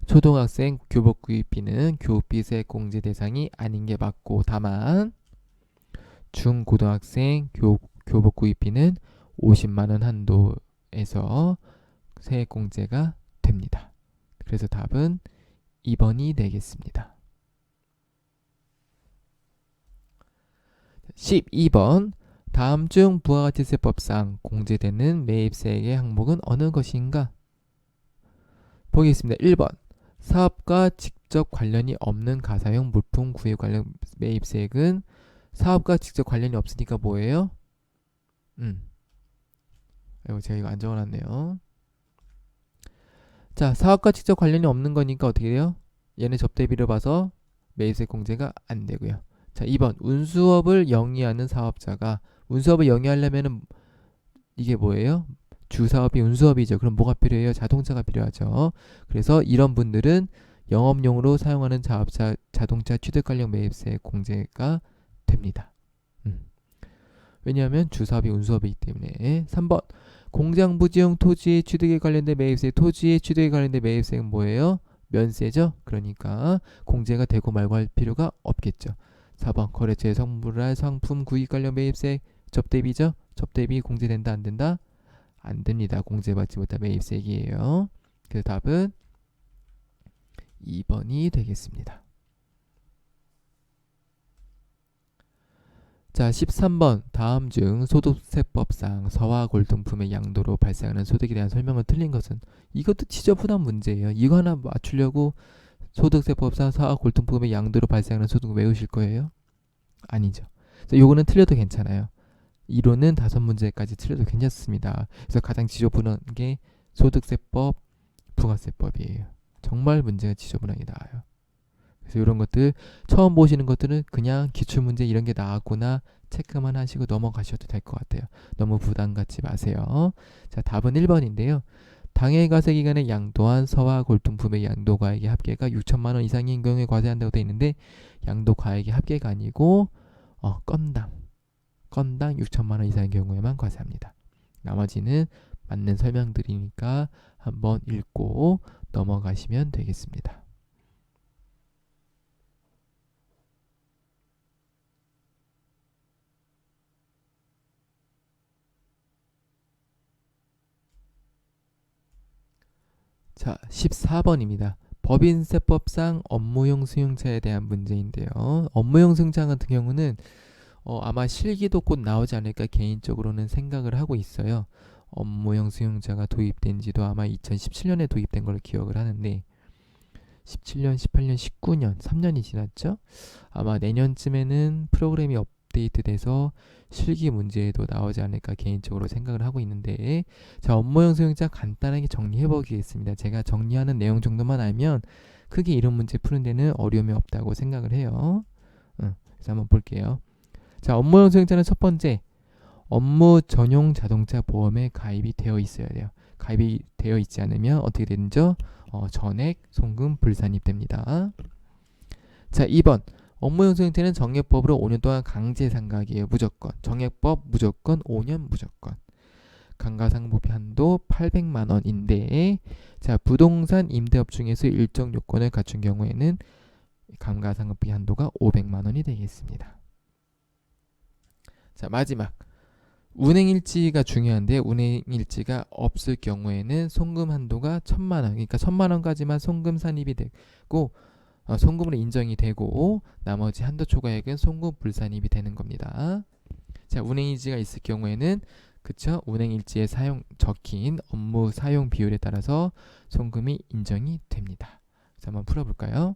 초등학생 교복 구입비는 교육비 세액 공제 대상이 아닌 게 맞고 다만 중고등학생 교복 구입비는 50만 원 한도에서 세액 공제가 됩니다. 그래서 답은 2번이 되겠습니다. 12번 다음 중 부가가치세법상 공제되는 매입세액의 항목은 어느 것인가? 보겠습니다. 1번 사업과 직접 관련이 없는 가사용 물품 구입 관련 매입세액은 사업과 직접 관련이 없으니까 뭐예요? 제가 이거 안 적어놨네요. 자, 사업과 직접 관련이 없는 거니까 어떻게 돼요? 얘는 접대비를 봐서 매입세액 공제가 안 되고요. 자, 2번 운수업을 영위하는 사업자가 운수업을 영위하려면은 이게 뭐예요? 주사업이 운수업이죠. 그럼 뭐가 필요해요? 자동차가 필요하죠. 그래서 이런 분들은 영업용으로 사용하는 자동차 취득 관련 매입세 공제가 됩니다. 왜냐하면 주사업이 운수업이기 때문에. 3번 공장 부지용 토지 취득에 관련된 매입세, 토지의 취득에 관련된 매입세는 뭐예요? 면세죠. 그러니까 공제가 되고 말고 할 필요가 없겠죠. 4번 거래처에 선물을 할 상품 구입 관련 매입세 접대비죠. 접대비 공제된다 안 된다? 안 됩니다. 공제받지 못한 매입세액이에요. 그래서 답은 2번이 되겠습니다. 자, 13번 다음 중 소득세법상 서화 골동품의 양도로 발생하는 소득에 대한 설명을 틀린 것은? 이것도 지저분한 문제예요. 이거 하나 맞추려고 소득세법상 서화 골동품의 양도로 발생하는 소득을 외우실 거예요? 아니죠. 그래서 요거는 틀려도 괜찮아요. 이론은 5문제까지 틀려도 괜찮습니다. 그래서 가장 지저분한 게 소득세법, 부가세법이에요. 정말 문제가 지저분하게 나와요. 그래서 이런 것들 처음 보시는 것들은 그냥 기출문제 이런 게 나왔구나 체크만 하시고 넘어가셔도 될 것 같아요. 너무 부담 갖지 마세요. 자, 답은 1번인데요. 당해과세 기간에 양도한 서화 골동품의 양도과액의 합계가 6천만 원 이상인 경우에 과세한다고 되어 있는데 양도과액의 합계가 아니고 건당 6천만 원 이상인 경우에만 과세합니다. 나머지는 맞는 설명드리니까 한번 읽고 넘어가시면 되겠습니다. 자, 14번입니다. 법인세법상 업무용 승용차에 대한 문제인데요. 업무용 승용차 같은 경우는 아마 실기도 곧 나오지 않을까 개인적으로는 생각을 하고 있어요. 업무용 승용차가 도입된 지도 아마 2017년에 도입된 걸로 기억을 하는데 17년, 18년, 19년, 3년이 지났죠? 아마 내년쯤에는 프로그램이 업데이트돼서 실기 문제도 나오지 않을까 개인적으로 생각을 하고 있는데 자, 업무용 승용차 간단하게 정리해 보겠습니다. 제가 정리하는 내용 정도만 알면 크게 이런 문제 푸는 데는 어려움이 없다고 생각을 해요. 그래서 한번 볼게요. 자, 업무용 승용차는 첫 번째 업무 전용 자동차 보험에 가입이 되어 있어야 돼요. 가입이 되어 있지 않으면 어떻게 되는죠? 전액 송금 불산입됩니다. 자, 2번 업무용 승용차는 정액법으로 5년 동안 강제 상각이에요. 무조건. 정액법 무조건 5년 무조건. 감가상각비 한도 800만 원인데 자, 부동산 임대업 중에서 일정 요건을 갖춘 경우에는 감가상각비 한도가 500만 원이 되겠습니다. 자, 마지막 운행일지가 중요한데 운행일지가 없을 경우에는 송금 한도가 1,000만 원, 그러니까 1,000만 원까지만 송금 산입이 되고 송금으로 인정이 되고 나머지 한도 초과액은 송금 불산입이 되는 겁니다. 자, 운행일지가 있을 경우에는 그쵸? 운행일지에 적힌 업무 사용 비율에 따라서 송금이 인정이 됩니다. 자, 한번 풀어볼까요?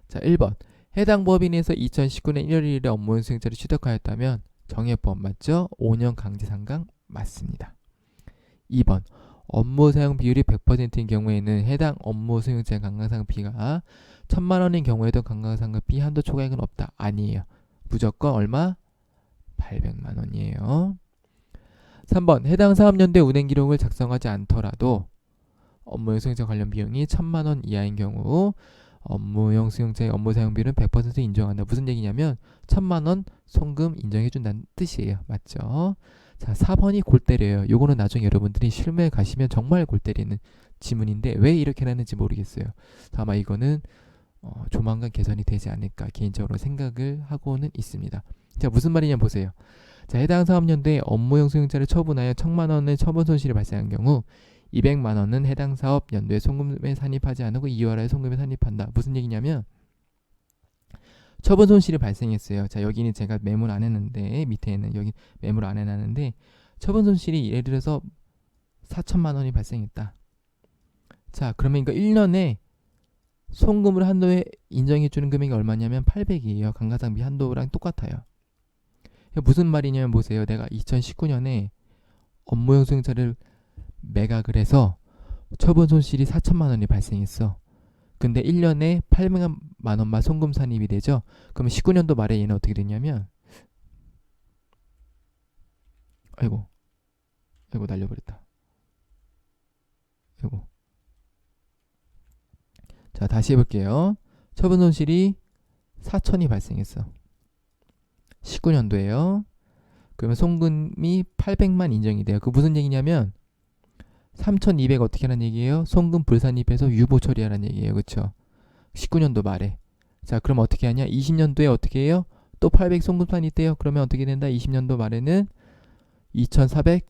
자, 1번 해당 법인에서 2019년 1월 1일에 업무용 승용차를 취득하였다면 정액법 맞죠? 5년 강제상각 맞습니다. 2번 업무 사용 비율이 100%인 경우에는 해당 업무 승용차 감가상각비가 1,000만 원인 경우에도 감가상각비 한도 초과액은 없다. 아니에요. 무조건 얼마? 800만 원이에요. 3번 해당 사업연도에 운행기록을 작성하지 않더라도 업무용 승용차 관련 비용이 1,000만 원 이하인 경우 업무용 승용차의 업무 사용비율은 100% 인정한다. 무슨 얘기냐면 1,000만 원 송금 인정해준다는 뜻이에요. 맞죠? 자, 4번이 골 때려요. 요거는 나중에 여러분들이 실무에 가시면 정말 골 때리는 지문인데 왜 이렇게 해놨는지 모르겠어요. 아마 이거는 조만간 개선이 되지 않을까 개인적으로 생각을 하고는 있습니다. 자, 무슨 말이냐 보세요. 자, 해당 사업연도에 업무용 승용차를 처분하여 1,000만 원의 처분 손실이 발생한 경우 200만 원은 해당 사업 연도에 송금에 산입하지 않고 2월에 송금에 산입한다. 무슨 얘기냐면 처분 손실이 발생했어요. 자, 여기는 제가 메모를 안 했는데 밑에는 여기 메모를 안 해놨는데 처분 손실이 예를 들어서 4천만 원이 발생했다. 자, 그러면 이거 1년에 송금을 한도에 인정해주는 금액이 얼마냐면 800이에요. 감가상각비 한도랑 똑같아요. 무슨 말이냐면 보세요. 내가 2019년에 업무용 승용차를 매각을 해서 처분 손실이 4천만 원이 발생했어. 근데 1년에 800만 원만 송금 산입이 되죠. 그럼 19년도 말에 얘는 어떻게 됐냐면 아이고, 아이고 날려버렸다. 아이고. 자, 다시 해볼게요. 처분 손실이 4천이 발생했어. 19년도에요. 그러면 송금이 800만 인정이 돼요. 그 무슨 얘기냐면 3,200 어떻게 하는 얘기예요? 송금 불산입해서 유보 처리하라는 얘기예요. 그쵸? 19년도 말에. 자, 그럼 어떻게 하냐? 20년도에 어떻게 해요? 또 800 송금산이 있대요. 그러면 어떻게 된다? 20년도 말에는 2,400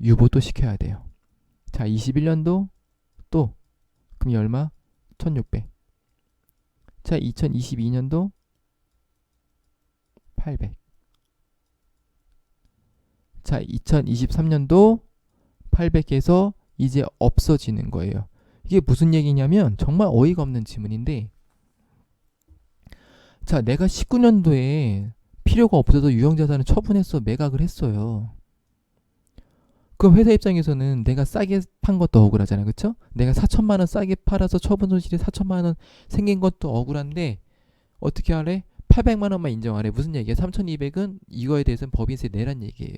유보 또 시켜야 돼요. 자, 21년도 또 그럼 얼마? 1,600. 자, 2022년도 800. 자, 2023년도 800에서 이제 없어지는 거예요. 이게 무슨 얘기냐면 정말 어이가 없는 지문인데, 자, 내가 19년도에 필요가 없어서 유형자산을 처분해서 매각을 했어요. 그럼 회사 입장에서는 내가 싸게 판 것도 억울하잖아요. 그쵸? 내가 4천만 원 싸게 팔아서 처분 손실이 4천만 원 생긴 것도 억울한데 어떻게 하래? 800만 원만 인정하래. 무슨 얘기야? 3,200은 이거에 대해서는 법인세 내란 얘기예요.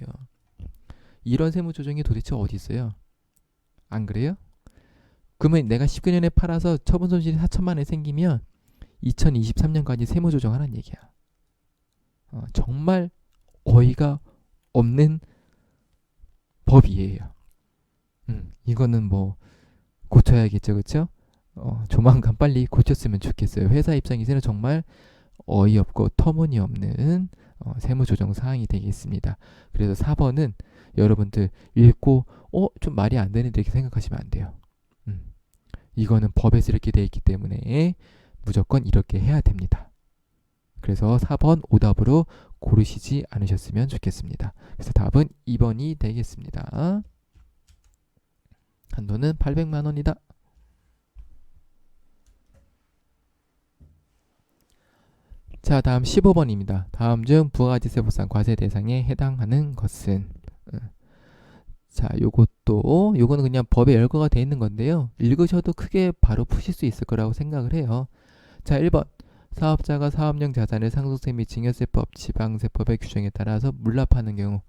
이런 세무 조정이 도대체 어디 있어요? 안 그래요? 그러면 내가 19년에 팔아서 처분 손실이 4천만 원이 생기면 2023년까지 세무 조정하라는 얘기야. 정말 어이가 없는 법이에요. 이거는 뭐 고쳐야겠죠, 그렇죠? 조만간 빨리 고쳤으면 좋겠어요. 회사 입장에서는 정말 어이없고 터무니없는 세무조정 사항이 되겠습니다. 그래서 4번은 여러분들 읽고 좀 말이 안 되는데 이렇게 생각하시면 안 돼요. 이거는 법에서 이렇게 되어 있기 때문에 무조건 이렇게 해야 됩니다. 그래서 4번 오답으로 고르시지 않으셨으면 좋겠습니다. 그래서 답은 2번이 되겠습니다. 한도는 800만 원이다. 자, 다음 15번입니다. 다음 중 부가가치세법상 과세 대상에 해당하는 것은? 자, 요거는 그냥 법에 열거가 되어 있는 건데요. 읽으셔도 크게 바로 푸실 수 있을 거라고 생각을 해요. 자, 1번. 사업자가 사업용 자산을 상속세 및 증여세법, 지방세법의 규정에 따라서 물납하는 경우.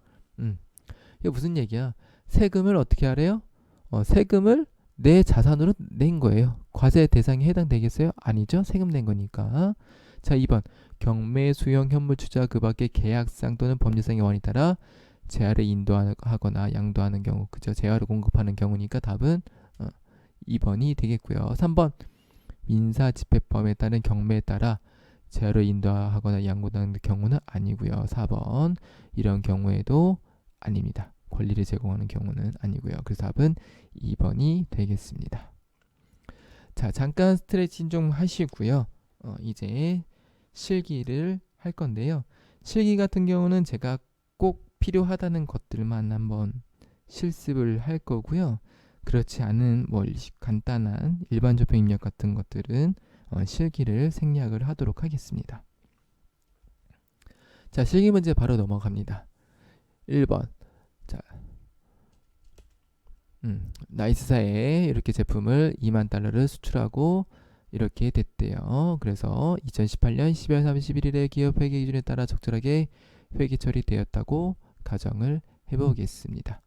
이게 무슨 얘기야? 세금을 어떻게 하래요? 세금을 내 자산으로 낸 거예요. 과세 대상에 해당되겠어요? 아니죠. 세금 낸 거니까. 자, 2번. 경매, 수용, 현물, 투자 그 밖의 계약상 또는 법률상의 원인에 따라 재화를 인도하거나 양도하는 경우. 그죠? 재화를 공급하는 경우니까 답은 2번이 되겠고요. 3번. 민사집행법에 따른 경매에 따라 재화를 인도하거나 양도하는 경우는 아니고요. 4번. 이런 경우에도 아닙니다. 권리를 제공하는 경우는 아니고요. 그래서 답은 2번이 되겠습니다. 자, 잠깐 스트레칭 좀 하시고요. 이제 실기를 할 건데요. 실기 같은 경우는 제가 꼭 필요하다는 것들만 한번 실습을 할 거고요. 그렇지 않은 뭐 간단한 일반 조평 입력 같은 것들은 실기를 생략을 하도록 하겠습니다. 자, 실기 문제 바로 넘어갑니다. 1번. 자, 나이스사에 이렇게 제품을 2만 달러를 수출하고 이렇게 됐대요. 그래서 2018년 12월 31일에 기업 회계 기준에 따라 적절하게 회계 처리되었다고 가정을 해보겠습니다.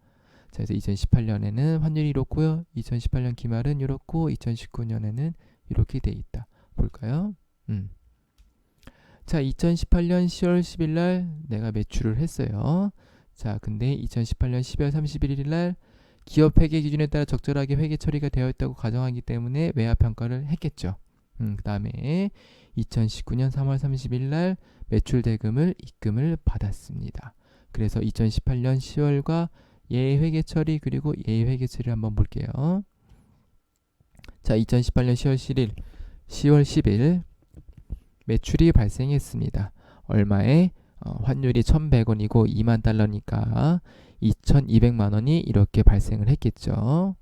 자, 그래서 2018년에는 환율이 이렇고요. 2018년 기말은 이렇고 2019년에는 이렇게 돼 있다. 볼까요? 자, 2018년 10월 10일 날 내가 매출을 했어요. 자, 근데 2018년 12월 31일 날 기업 회계 기준에 따라 적절하게 회계 처리가 되어 있다고 가정하기 때문에 외화 평가를 했겠죠. 그 다음에 2019년 3월 30일 날 매출 대금을 입금을 받았습니다. 그래서 2018년 10월과 예외회계 처리 그리고 예외회계 처리를 한번 볼게요. 자, 2018년 10월 10일 매출이 발생했습니다. 얼마에? 환율이 1,100원이고 2만 달러니까 2,200만 원이 이렇게 발생을 했겠죠.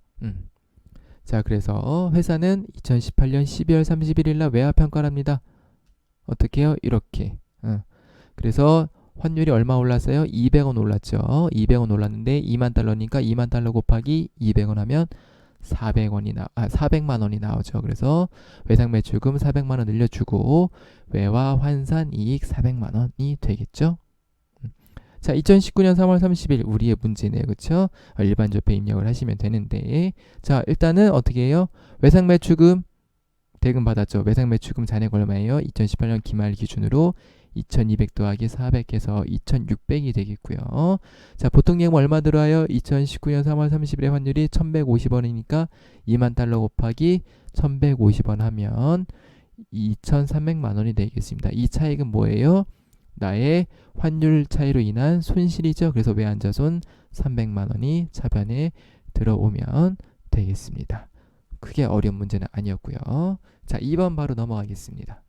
자, 그래서 회사는 2018년 12월 31일 날 외화 평가를 합니다. 어떻게 해요? 이렇게. 그래서 환율이 얼마 올랐어요? 200원 올랐죠. 200원 올랐는데 2만 달러니까 2만 달러 곱하기 200원 하면 400만 원이 나오죠. 그래서 외상 매출금 400만 원 늘려주고 외화 환산 이익 400만 원이 되겠죠. 자, 2019년 3월 30일 우리의 문제네요. 그쵸? 일반 조폐 입력을 하시면 되는데, 자, 일단은 어떻게 해요? 외상매출금 대금 받았죠. 외상매출금 잔액 얼마예요? 2018년 기말 기준으로 2200 더하기 400해서 2600이 되겠고요. 자, 보통 예금 얼마 들어와요? 2019년 3월 30일의 환율이 1150원이니까 2만 달러 곱하기 1150원 하면 2300만 원이 되겠습니다. 이 차익은 뭐예요? 나의 환율 차이로 인한 손실이죠. 그래서 외환자손 300만 원이 차변에 들어오면 되겠습니다. 크게 어려운 문제는 아니었고요. 자, 2번 바로 넘어가겠습니다.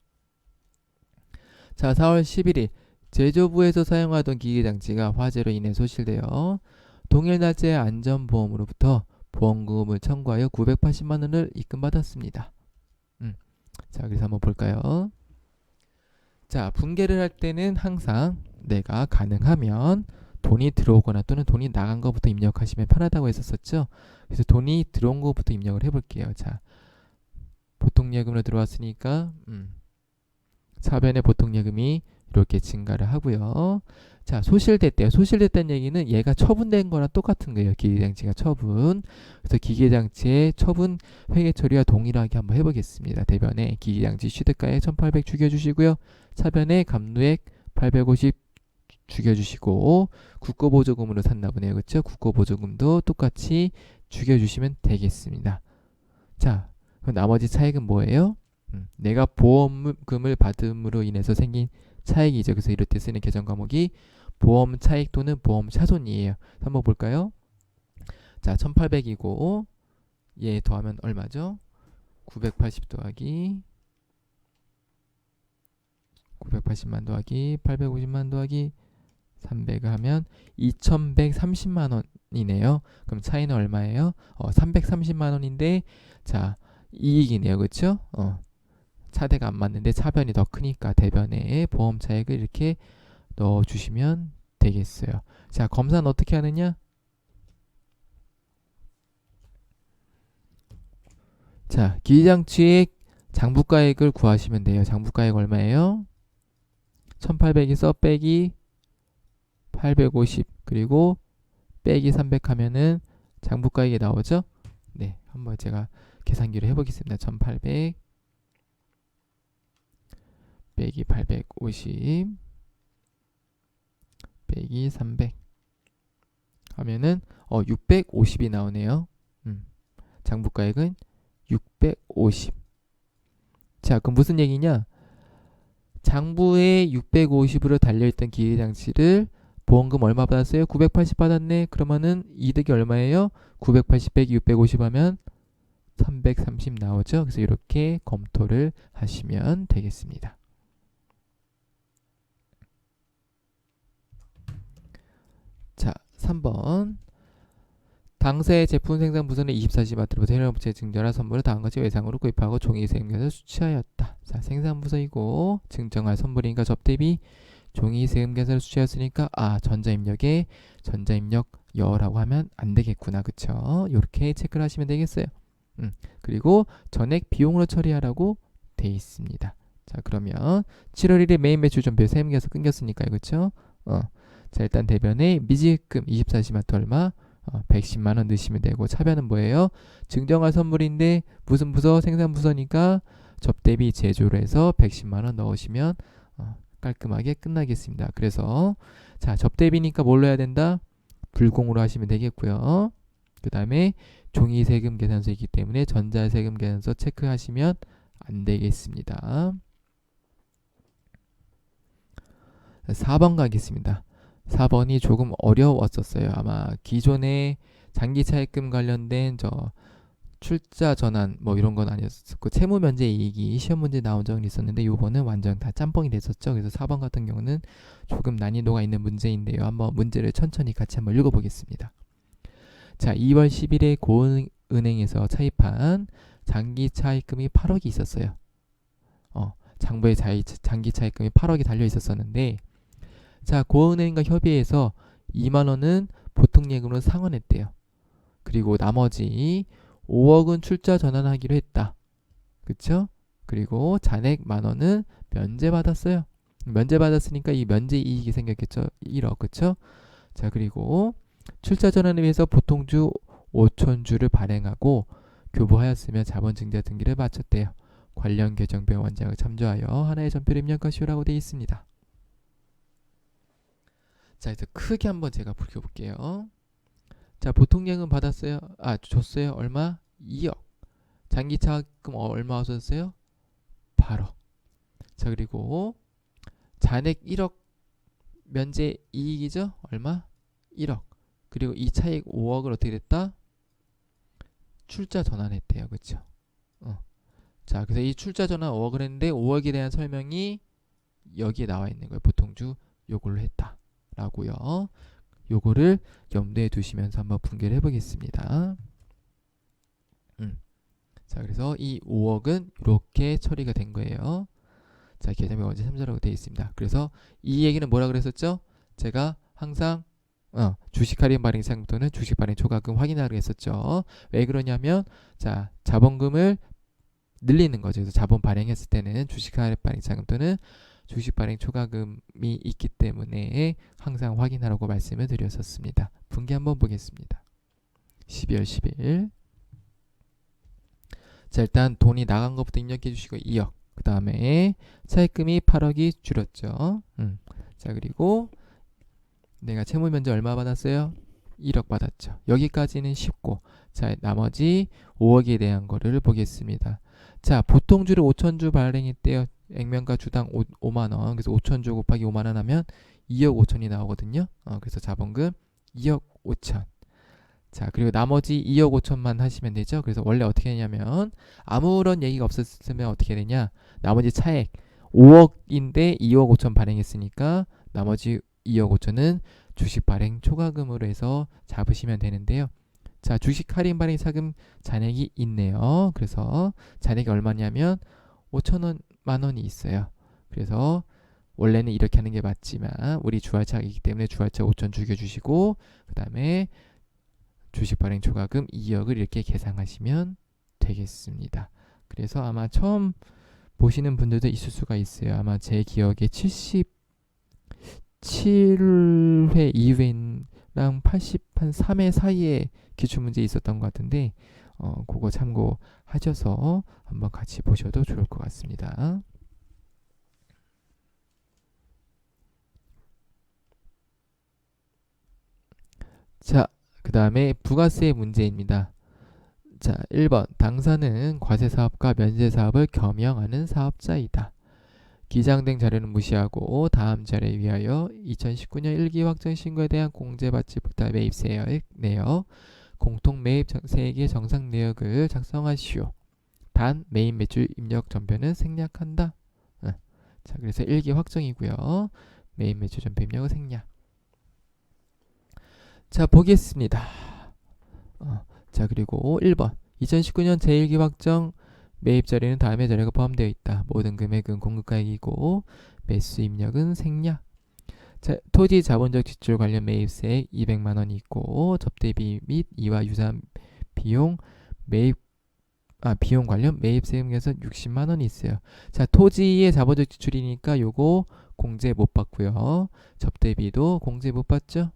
자, 4월 11일 제조부에서 사용하던 기계장치가 화재로 인해 소실되어 동일 날짜의 안전보험으로부터 보험금을 청구하여 980만 원을 입금받았습니다. 자, 그래서 한번 볼까요? 자, 붕괴를 할 때는 항상 내가 가능하면 돈이 들어오거나 또는 돈이 나간 것부터 입력하시면 편하다고 했었죠. 그래서 돈이 들어온 것부터 입력을 해볼게요. 자, 보통예금으로 들어왔으니까 차변의 보통예금이 이렇게 증가를 하고요. 자, 소실됐대요. 소실됐다는 얘기는 얘가 처분된 거랑 똑같은 거예요. 기계장치가 처분. 그래서 기계장치의 처분 회계 처리와 동일하게 한번 해보겠습니다. 대변에 기계장치 취득가액 1800 죽여주시고요. 차변에 감루액 850 죽여주시고 국고보조금으로 샀나 보네요. 그렇죠? 국고보조금도 똑같이 죽여주시면 되겠습니다. 자, 그럼 나머지 차익은 뭐예요? 내가 보험금을 받음으로 인해서 생긴 차익이죠. 그래서 이럴 때 쓰는 계정 과목이 보험 차익 또는 보험 차손이에요. 한번 볼까요? 자, 1800이고 얘 더하면 얼마죠? 980 더하기 980만 더하기 850만 더하기 300을 하면 2130만 원이네요. 그럼 차이는 얼마예요? 330만 원인데 자, 이익이네요. 그렇죠? 차대가 안 맞는데 차변이 더 크니까 대변에 보험 차익을 이렇게 넣어주시면 되겠어요. 자, 검사는 어떻게 하느냐? 자, 기계장치의 장부가액을 구하시면 돼요. 장부가액 얼마예요? 1800에서 빼기 850 그리고 빼기 300 하면은 장부가액이 나오죠? 네, 한번 제가 계산기로 해보겠습니다. 1800 빼기 850 빼기 300 하면은 650이 나오네요. 장부가액은 650. 자, 그럼 무슨 얘기냐? 장부에 650으로 달려있던 기계장치를 보험금 얼마 받았어요? 980 받았네. 그러면은 이득이 얼마예요? 980 빼기 650 하면 330 나오죠. 그래서 이렇게 검토를 하시면 되겠습니다. 자, 3번. 당사의 제품 생산 부서는 24시마트로부터 해외업체 증정한 선물을 다음같이 외상으로 구입하고 종이 세금계에서 수취하였다. 자, 생산 부서이고 증정할 선물인가 접대비 종이 세금계에서 수취하였으니까 전자입력에 전자입력여라고 하면 안 되겠구나. 그쵸? 이렇게 체크를 하시면 되겠어요. 그리고 전액 비용으로 처리하라고 돼 있습니다. 자, 그러면 7월 1일 메인 매출 전표 세금계에서 끊겼으니까요. 그쵸? 자, 일단 대변에 미지급금 24시마트 얼마? 110만원 넣으시면 되고 차변은 뭐예요? 증정할 선물인데 무슨 부서? 생산부서니까 접대비 제조를 해서 110만원 넣으시면 깔끔하게 끝나겠습니다. 그래서 자, 접대비니까 뭘로 해야 된다? 불공으로 하시면 되겠고요. 그 다음에 종이세금 계산서이기 때문에 전자세금 계산서 체크하시면 안 되겠습니다. 4번 가겠습니다. 4번이 조금 어려웠었어요. 아마 기존에 장기차입금 관련된 출자 전환 이런 건 아니었었고 채무 면제 이익이 시험 문제 나온 적은 있었는데 요번은 완전 다 짬뽕이 됐었죠. 그래서 4번 같은 경우는 조금 난이도가 있는 문제인데요. 한번 문제를 천천히 같이 한번 읽어보겠습니다. 자, 2월 10일에 고은행에서 차입한 장기차입금이 8억이 있었어요. 장부에 장기차입금이 8억이 달려 있었었는데 자, 고은행과 협의해서 2만원은 보통예금으로 상환했대요. 그리고 나머지 5억은 출자 전환하기로 했다. 그쵸? 그리고 잔액 만원은 면제받았어요. 면제받았으니까 이 면제 이익이 생겼겠죠. 1억, 그쵸? 자, 그리고 출자 전환을 위해서 보통주 5,000주를 발행하고 교부하였으며 자본증자 등기를 마쳤대요. 관련 개정표의 원장을 참조하여 하나의 전표를 입력하시오라고 되어 있습니다. 자, 이제 크게 한번 제가 불켜볼게요. 자, 보통예금 받았어요. 줬어요. 얼마? 2억. 장기차익금 얼마 얻었어요? 8억. 자, 그리고 잔액 1억 면제 이익이죠? 얼마? 1억. 그리고 이 차익 5억을 어떻게 됐다? 출자 전환했대요. 그쵸? 자, 그래서 이 출자 전환 5억을 했는데 5억에 대한 설명이 여기에 나와 있는 거예요. 보통주 요걸로 했다. 라고요. 요거를 염두에 두시면서 한번 분개를 해보겠습니다. 자, 그래서 이 5억은 이렇게 처리가 된 거예요. 자, 개념이 언제 참조라고 되어 있습니다. 그래서 이 얘기는 뭐라 그랬었죠? 제가 항상 주식 할인 발행 상품또는 주식 발행 초과금 확인하라고 했었죠. 왜 그러냐면 자, 자본금을 늘리는 거죠. 그래서 자본 발행했을 때는 주식 할인 발행 상품 또는 주식 발행 초과금이 있기 때문에 항상 확인하라고 말씀을 드렸었습니다. 분기 한번 보겠습니다. 12월 10일. 자, 일단 돈이 나간 것부터 입력해 주시고 2억. 그 다음에 차입금이 8억이 줄었죠. 자, 그리고 내가 채무 면제 얼마 받았어요? 1억 받았죠. 여기까지는 쉽고, 자, 나머지 5억에 대한 거를 보겠습니다. 자, 보통주를 5,000주 발행했대요. 액면가 주당 5만원. 그래서 5,000주 곱하기 5만원 하면 2억 5천이 나오거든요. 그래서 자본금 2억 5천. 자, 그리고 나머지 2억 5천만 하시면 되죠. 그래서 원래 어떻게 하냐면 아무런 얘기가 없었으면 어떻게 되냐, 나머지 차액 5억인데 2억 5천 발행했으니까 나머지 2억 5천은 주식 발행 초과금으로 해서 잡으시면 되는데요. 자, 주식 할인 발행 차금 잔액이 있네요. 그래서 잔액이 얼마냐면 5천만 원이 있어요. 그래서 원래는 이렇게 하는 게 맞지만 우리 주할차이기 때문에 주할차 5천 죽여주시고, 그 다음에 주식 발행 초과금 2억을 이렇게 계산하시면 되겠습니다. 그래서 아마 처음 보시는 분들도 있을 수가 있어요. 아마 제 기억에 77회 이후에랑 80한 3회 사이에 기출문제 있었던 것 같은데 그거 참고하셔서 한번 같이 보셔도 좋을 것 같습니다. 자, 그 다음에 부가세 문제입니다. 자, 1번 당사는 과세사업과 면세사업을 겸용하는 사업자이다. 기장된 자료는 무시하고 다음 자료에 위하여 2019년 1기 확정 신고에 대한 공제받지 못할 매입세액 내역, 공통 매입세액의 정상 내역을 작성하시오. 단 매입 매출 입력 전표는 생략한다. 자, 그래서 1기 확정이고요. 매입 매출 전표 입력은 생략. 자, 보겠습니다. 자, 그리고 1번 2019년 제1기 확정 매입 자료는 다음의 자료가 포함되어 있다. 모든 금액은 공급가액이고 매수 입력은 생략. 자, 토지 자본적 지출 관련 매입세액 200만 원이 있고 접대비 및 이와 유사한 비용 비용 관련 매입세액에서 60만 원이 있어요. 자, 토지의 자본적 지출이니까 요거 공제 못 받고요. 접대비도 공제 못 받죠.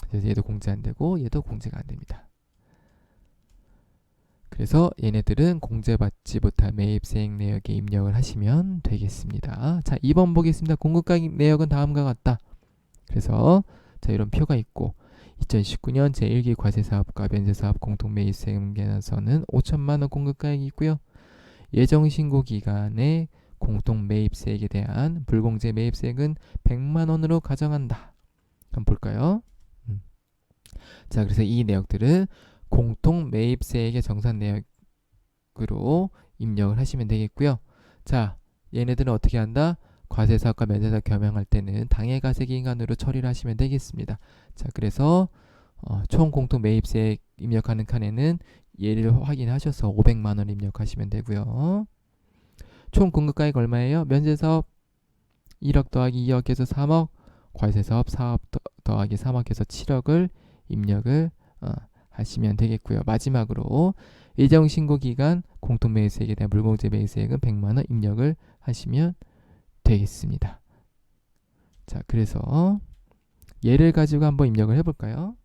그래서 얘도 공제 안 되고 얘도 공제가 안 됩니다. 그래서 얘네들은 공제받지 못할 매입세액 내역에 입력을 하시면 되겠습니다. 자, 2번 보겠습니다. 공급가액 내역은 다음과 같다. 그래서 자, 이런 표가 있고 2019년 제1기 과세사업과 면세사업 공통매입세액에서는 5천만 원 공급가액이 있고요. 예정신고 기간에 공통매입세액에 대한 불공제 매입세액은 100만 원으로 가정한다. 한번 볼까요? 자, 그래서 이 내역들은 공통 매입세액의 정산 내역으로 입력을 하시면 되겠고요. 자, 얘네들은 어떻게 한다? 과세사업과 면세사업 겸용할 때는 당해가세 기간으로 처리를 하시면 되겠습니다. 자, 그래서 총 공통 매입세액 입력하는 칸에는 얘를 확인하셔서 500만 원 입력하시면 되고요. 총 공급가액 얼마예요? 면세사업 1억 더하기 2억 해서 3억, 과세사업 4억 더하기 3억 해서 7억을 입력을 하시면 되겠고요. 마지막으로 예정신고기간 공통매입세액에 대한 불공제 매입세액은 100만 원 입력을 하시면 되겠습니다. 자, 그래서 얘를 가지고 한번 입력을 해볼까요?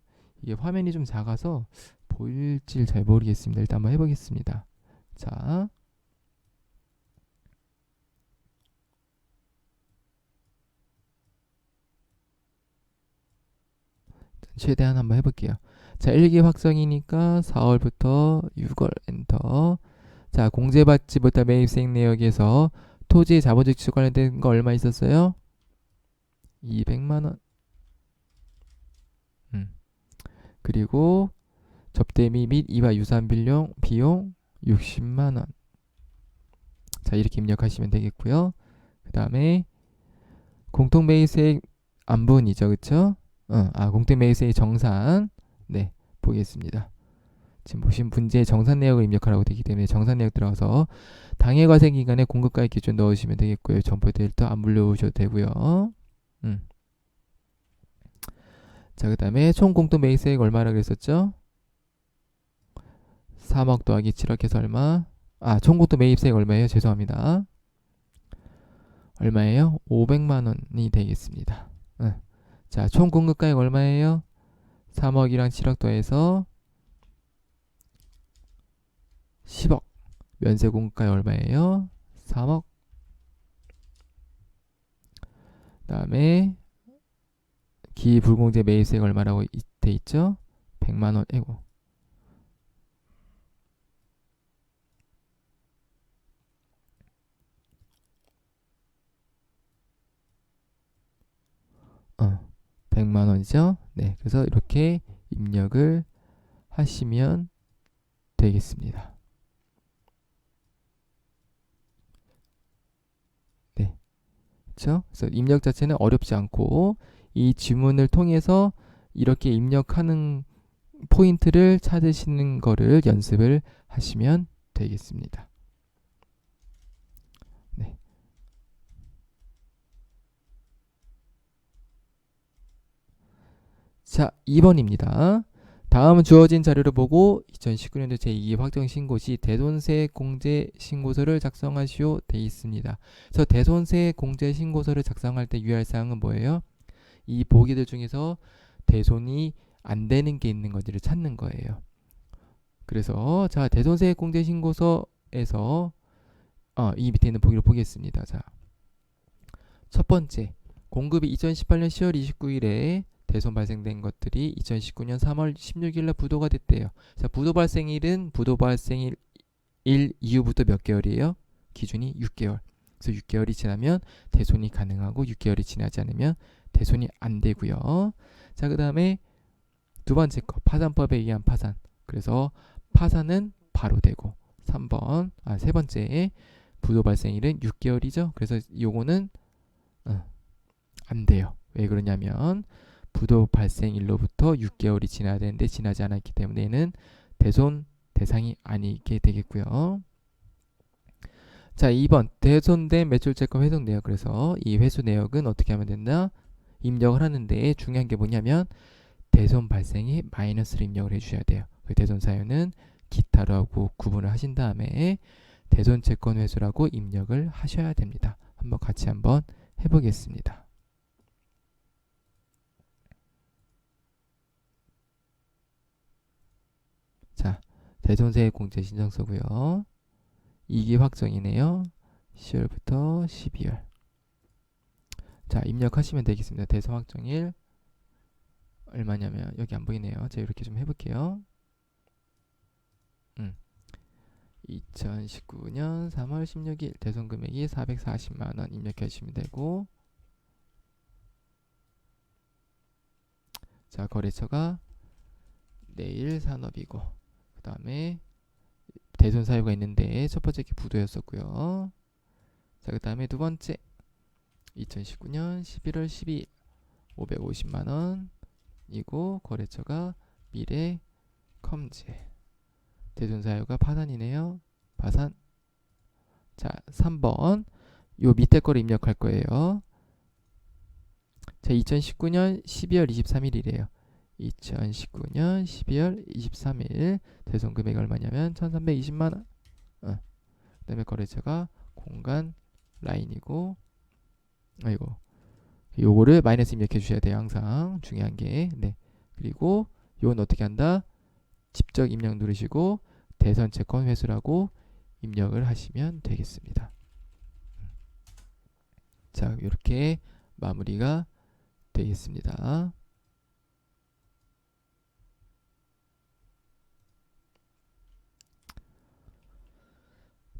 이게 화면이 좀 작아서 보일지 잘 모르겠습니다. 일단 한번 해보겠습니다. 자, 최대한 한번 해볼게요. 자, 1기 확정이니까 4월부터 6월 엔터. 자, 공제받지 못한 매입수익 내역에서 토지 자본주택 관련된 거 얼마 있었어요? 200만원. 그리고 접대미 및 이와 유사한 비용 60만원. 자, 이렇게 입력하시면 되겠고요. 그 다음에 공통매입세액 안분이죠, 그쵸? 공통매입세액 정산. 네, 보겠습니다. 지금 보신 문제의 정산 내역을 입력하라고 되기 때문에 정산 내역 들어가서 당해과세 기간에 공급가액 기준 넣으시면 되겠고요. 점포 데이터 안 불러오셔도 되고요. 자, 그 다음에 총 공통매입세액 얼마라 그랬었죠? 3억 더하기 7억 해서 얼마? 총 공통매입세액 얼마예요? 죄송합니다. 얼마예요? 500만원이 되겠습니다. 자, 총 공급가액 얼마예요? 3억이랑 7억 더해서 10억. 면세 공급가액 얼마예요? 3억. 그 다음에 기불공제 매입세액 얼마라고 돼 있죠? 100만원. 에고. 어, 100만원이죠? 네, 그래서 이렇게 입력을 하시면 되겠습니다. 네, 그렇죠? 그래서 입력 자체는 어렵지 않고 이 지문을 통해서 이렇게 입력하는 포인트를 찾으시는 거를 연습을 하시면 되겠습니다. 네. 자, 2번입니다. 다음 주어진 자료를 보고 2019년도 제2기 확정 신고 시 대손세 공제 신고서를 작성하시오 돼 있습니다. 그래서 대손세 공제 신고서를 작성할 때 유의할 사항은 뭐예요? 이 보기들 중에서 대손이 안 되는 게 있는 건지를 찾는 거예요. 그래서 자, 대손세 공제 신고서에서 이 밑에 있는 보기를 보겠습니다. 자, 첫 번째, 공급이 2018년 10월 29일에 대손 발생된 것들이 2019년 3월 16일에 부도가 됐대요. 자, 부도 발생일은 부도 발생일 이후부터 몇 개월이에요? 기준이 6개월. 그래서 6개월이 지나면 대손이 가능하고 6개월이 지나지 않으면 대손이 안 되고요. 자, 그 다음에 두 번째 거, 파산법에 의한 파산. 그래서 파산은 바로 되고 3번, 세 번째 부도 발생일은 6개월이죠. 그래서 요거는 안 돼요. 왜 그러냐면 부도 발생일로부터 6개월이 지나야 되는데 지나지 않았기 때문에 얘는 대손 대상이 아니게 되겠고요. 자, 2번 대손된 매출채권 회수 내역. 그래서 이 회수 내역은 어떻게 하면 된다? 입력을 하는데 중요한 게 뭐냐면 대손 발생이 마이너스를 입력을 해주셔야 돼요. 그 대손 사유는 기타라고 구분을 하신 다음에 대손 채권 회수라고 입력을 하셔야 됩니다. 한번 같이 한번 해보겠습니다. 자, 대손세 공제 신청서고요. 2기 확정이네요. 10월부터 12월. 자, 입력하시면 되겠습니다. 대손 확정일 얼마냐면 여기 안 보이네요. 제가 이렇게 좀 해볼게요. 2019년 3월 16일 대손 금액이 440만원 입력해 주시면 되고, 자, 거래처가 내일 산업이고, 그 다음에 대손 사유가 있는데 첫 번째 게 부도였었고요. 자, 그 다음에 두 번째 2019년 11월 12일 550만원이고 거래처가 미래컴제. 대손 사유가 파산이네요. 파산. 자, 3번 요 밑에 거를 입력할 거예요. 자, 2019년 12월 23일이래요. 2019년 12월 23일 대손 금액이 얼마냐면 1320만원. 그 다음에 거래처가 공간 라인이고 아이고, 요거를 마이너스 입력해 주셔야 돼요. 항상 중요한 게. 네. 그리고 요건 어떻게 한다? 직접 입력 누르시고 대선 채권 회수라고 입력을 하시면 되겠습니다. 자, 이렇게 마무리가 되겠습니다.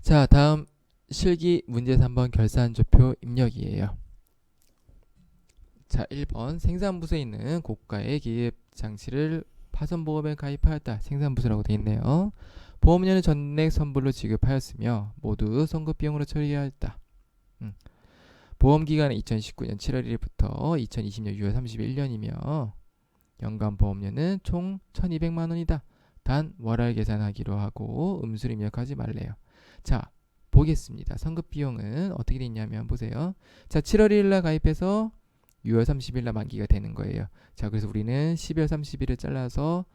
자, 다음 실기 문제 3번 결산조표 입력이에요. 자, 1번 생산부서에 있는 고가의 기입 장치를 파손보험에 가입하였다. 생산부서라고 되어 있네요. 보험료는 전액 선불로 지급하였으며 모두 선급비용으로 처리하였다. 보험기간은 2019년 7월 1일부터 2020년 6월 31일이며 연간 보험료는 총 1200만 원이다. 단 월할 계산하기로 하고 음수를 입력하지 말래요. 자, 보겠습니다. 선급비용은 어떻게 되냐면 보세요. 자, 7월 1일날 가입해서 6월 30일날 만기가 되는 거예요. 자, 그래서 우리는 12월 30일을 잘라서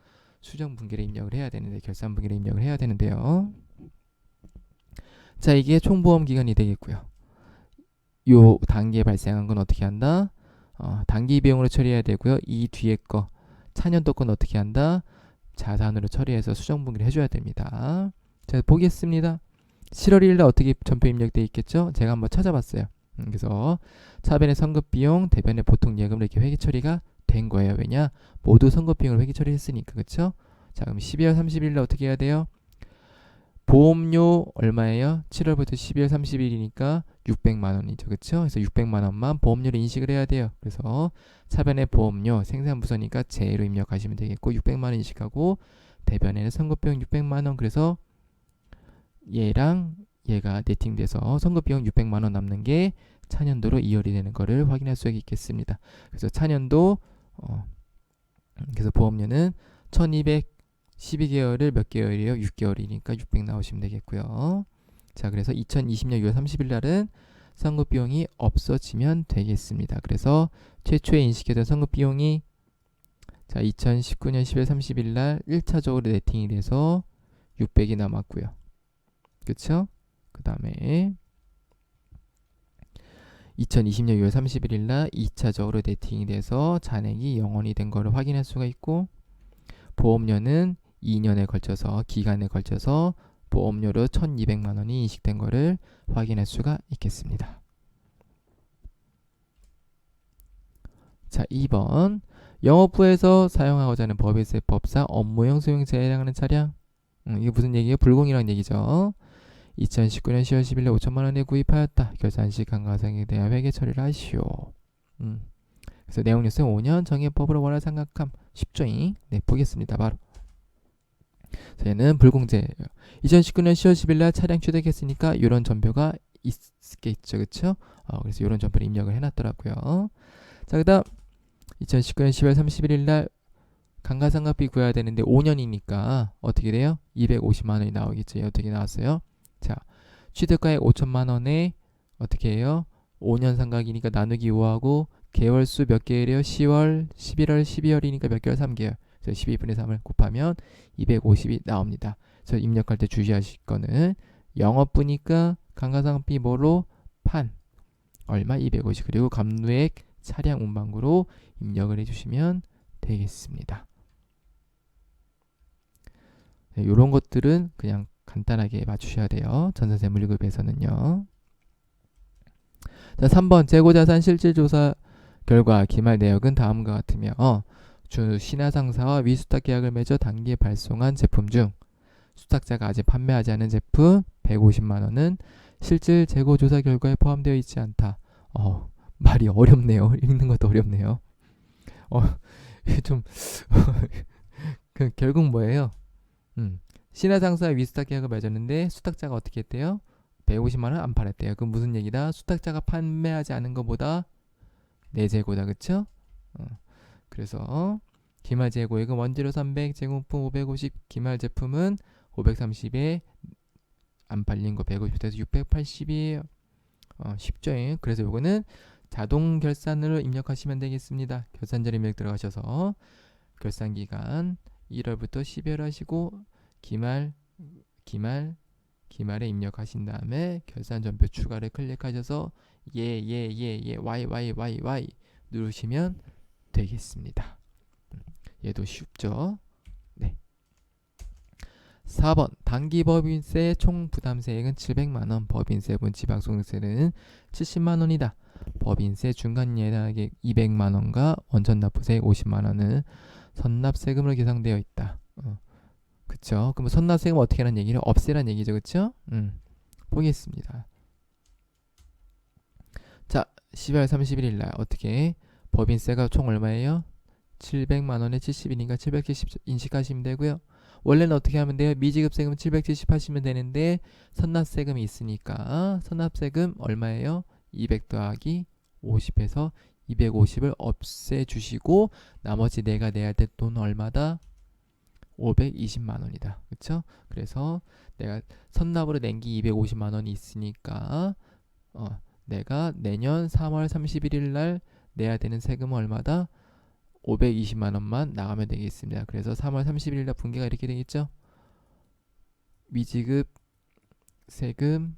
수정분기를 입력을 해야 되는데 결산분기를 입력을 해야 되는데요. 자, 이게 총보험 기간이 되겠고요. 요 단계에 발생한 건 어떻게 한다? 단기 비용으로 처리해야 되고요. 이 뒤에 거 차년도 건 어떻게 한다? 자산으로 처리해서 수정분기를 해줘야 됩니다. 자, 보겠습니다. 7월 1일날 어떻게 전표 입력되어 있겠죠? 제가 한번 찾아봤어요. 그래서 차변의 선급비용, 대변의 보통 예금 이렇게 회계 처리가 된 거예요. 왜냐? 모두 선급비용을 회계 처리했으니까. 그렇죠? 자, 그럼 12월 30일날 어떻게 해야 돼요? 보험료 얼마예요? 7월부터 12월 30일이니까 600만 원이죠. 그렇죠? 그래서 600만 원만 보험료를 인식을 해야 돼요. 그래서 차변의 보험료 생산부서니까 제로 입력하시면 되겠고 600만 원 인식하고 대변에는 선급비용 600만 원. 그래서 얘랑 얘가 네팅돼서 선급비용 600만 원 남는 게 차년도로 이월이 되는 거를 확인할 수 있겠습니다. 그래서 차년도 그래서 보험료는 1212개월을 몇 개월이에요? 6개월이니까 600 나오시면 되겠고요. 자, 그래서 2020년 6월 30일 날은 선급비용이 없어지면 되겠습니다. 그래서 최초에 인식했던 선급비용이 자, 2019년 10월 30일 날 1차적으로 네팅이 돼서 600이 남았고요. 그쵸? 그 다음에 2020년 6월 31일 날 2차적으로 네팅이 돼서 잔액이 0원이 된 거를 확인할 수가 있고 보험료는 2년에 걸쳐서 기간에 걸쳐서 보험료로 1200만 원이 인식된 거를 확인할 수가 있겠습니다. 자, 2번 영업부에서 사용하고자 하는 법인세 법상 업무용 소형차에 해당하는 차량 이게 무슨 얘기예요? 불공이라는 얘기죠. 2019년 10월 10일에 5천만 원에 구입하였다. 결산시 강가상에 대한 회계 처리를 하시오. 그래서 내용 뉴스 5년 정해법으로 원할 삼각함 10조잉. 네, 보겠습니다. 바로. 얘는 불공제예요. 2019년 10월 10일 날 차량 취득했으니까 이런 전표가 있겠죠. 그쵸? 그래서 이런 전표를 입력을 해놨더라고요. 자, 그 다음 2019년 10월 31일 날 강가상각비 구해야 되는데 5년이니까 어떻게 돼요? 250만 원이 나오겠죠. 어떻게 나왔어요? 자, 취득가액 5천만 원에 어떻게 해요? 5년 상각이니까 나누기 5하고 개월수 몇 개월이에요? 10월, 11월, 12월이니까 몇 개월? 3개월. 그래서 12분의 3을 곱하면 250이 나옵니다. 그래서 입력할 때 주의하실 거는 영업부니까 강가상각비 뭐로? 판. 얼마? 250. 그리고 감루액 차량 운반구로 입력을 해주시면 되겠습니다. 네, 이런 것들은 그냥 간단하게 맞추셔야 돼요. 전산세물 1급에서는요. 자, 3번 재고자산 실질조사 결과 기말 내역은 다음과 같으며 주 신화상사와 위수탁 계약을 맺어 단기에 발송한 제품 중 수탁자가 아직 판매하지 않은 제품 150만 원은 실질 재고조사 결과에 포함되어 있지 않다. 말이 어렵네요. 읽는 것도 어렵네요. 좀 결국 뭐예요? 신화상사와 위수탁 계약을 맺었는데 수탁자가 어떻게 했대요? 150만 원 안 팔았대요. 그럼 무슨 얘기다? 수탁자가 판매하지 않은 것보다 내 재고다. 그쵸? 그래서 기말 재고액은 원재료 300, 제공품 550, 기말 제품은 530에 안 팔린 거 150에서 680이에요. 쉽죠? 그래서 요거는 자동 결산으로 입력하시면 되겠습니다. 결산자료 입력 들어가셔서 결산기간 1월부터 12월 하시고 기말에 입력하신 다음에 결산 전표 추가를 클릭하셔서 Y 누르시면 되겠습니다. 얘도 쉽죠? 네. 4번 단기 법인세 총 부담세액은 700만원, 법인세 문지방송세는 70만원이다. 법인세 중간예납액 200만원과 원천납부세액 50만원은 선납세금으로 계상되어 있다. 그쵸? 그럼 선납세금 어떻게 하는 얘기를 없애란 얘기죠. 그쵸? 보겠습니다. 자, 12월 31일 날 어떻게 법인세가 총 얼마예요? 700만원에 70이니까 770 인식하시면 되고요. 원래는 어떻게 하면 돼요? 미지급세금 770 하시면 되는데 선납세금이 있으니까 선납세금 얼마예요? 200 더하기 50에서 250을 없애주시고 나머지 내가 내야 될 돈은 얼마다? 520만원이다. 그쵸? 그래서 내가 선납으로 낸 게 250만원이 있으니까 내가 내년 3월 31일 날 내야 되는 세금은 얼마다? 520만원만 나가면 되겠습니다. 그래서 3월 31일 날 분계가 이렇게 되겠죠? 미지급 세금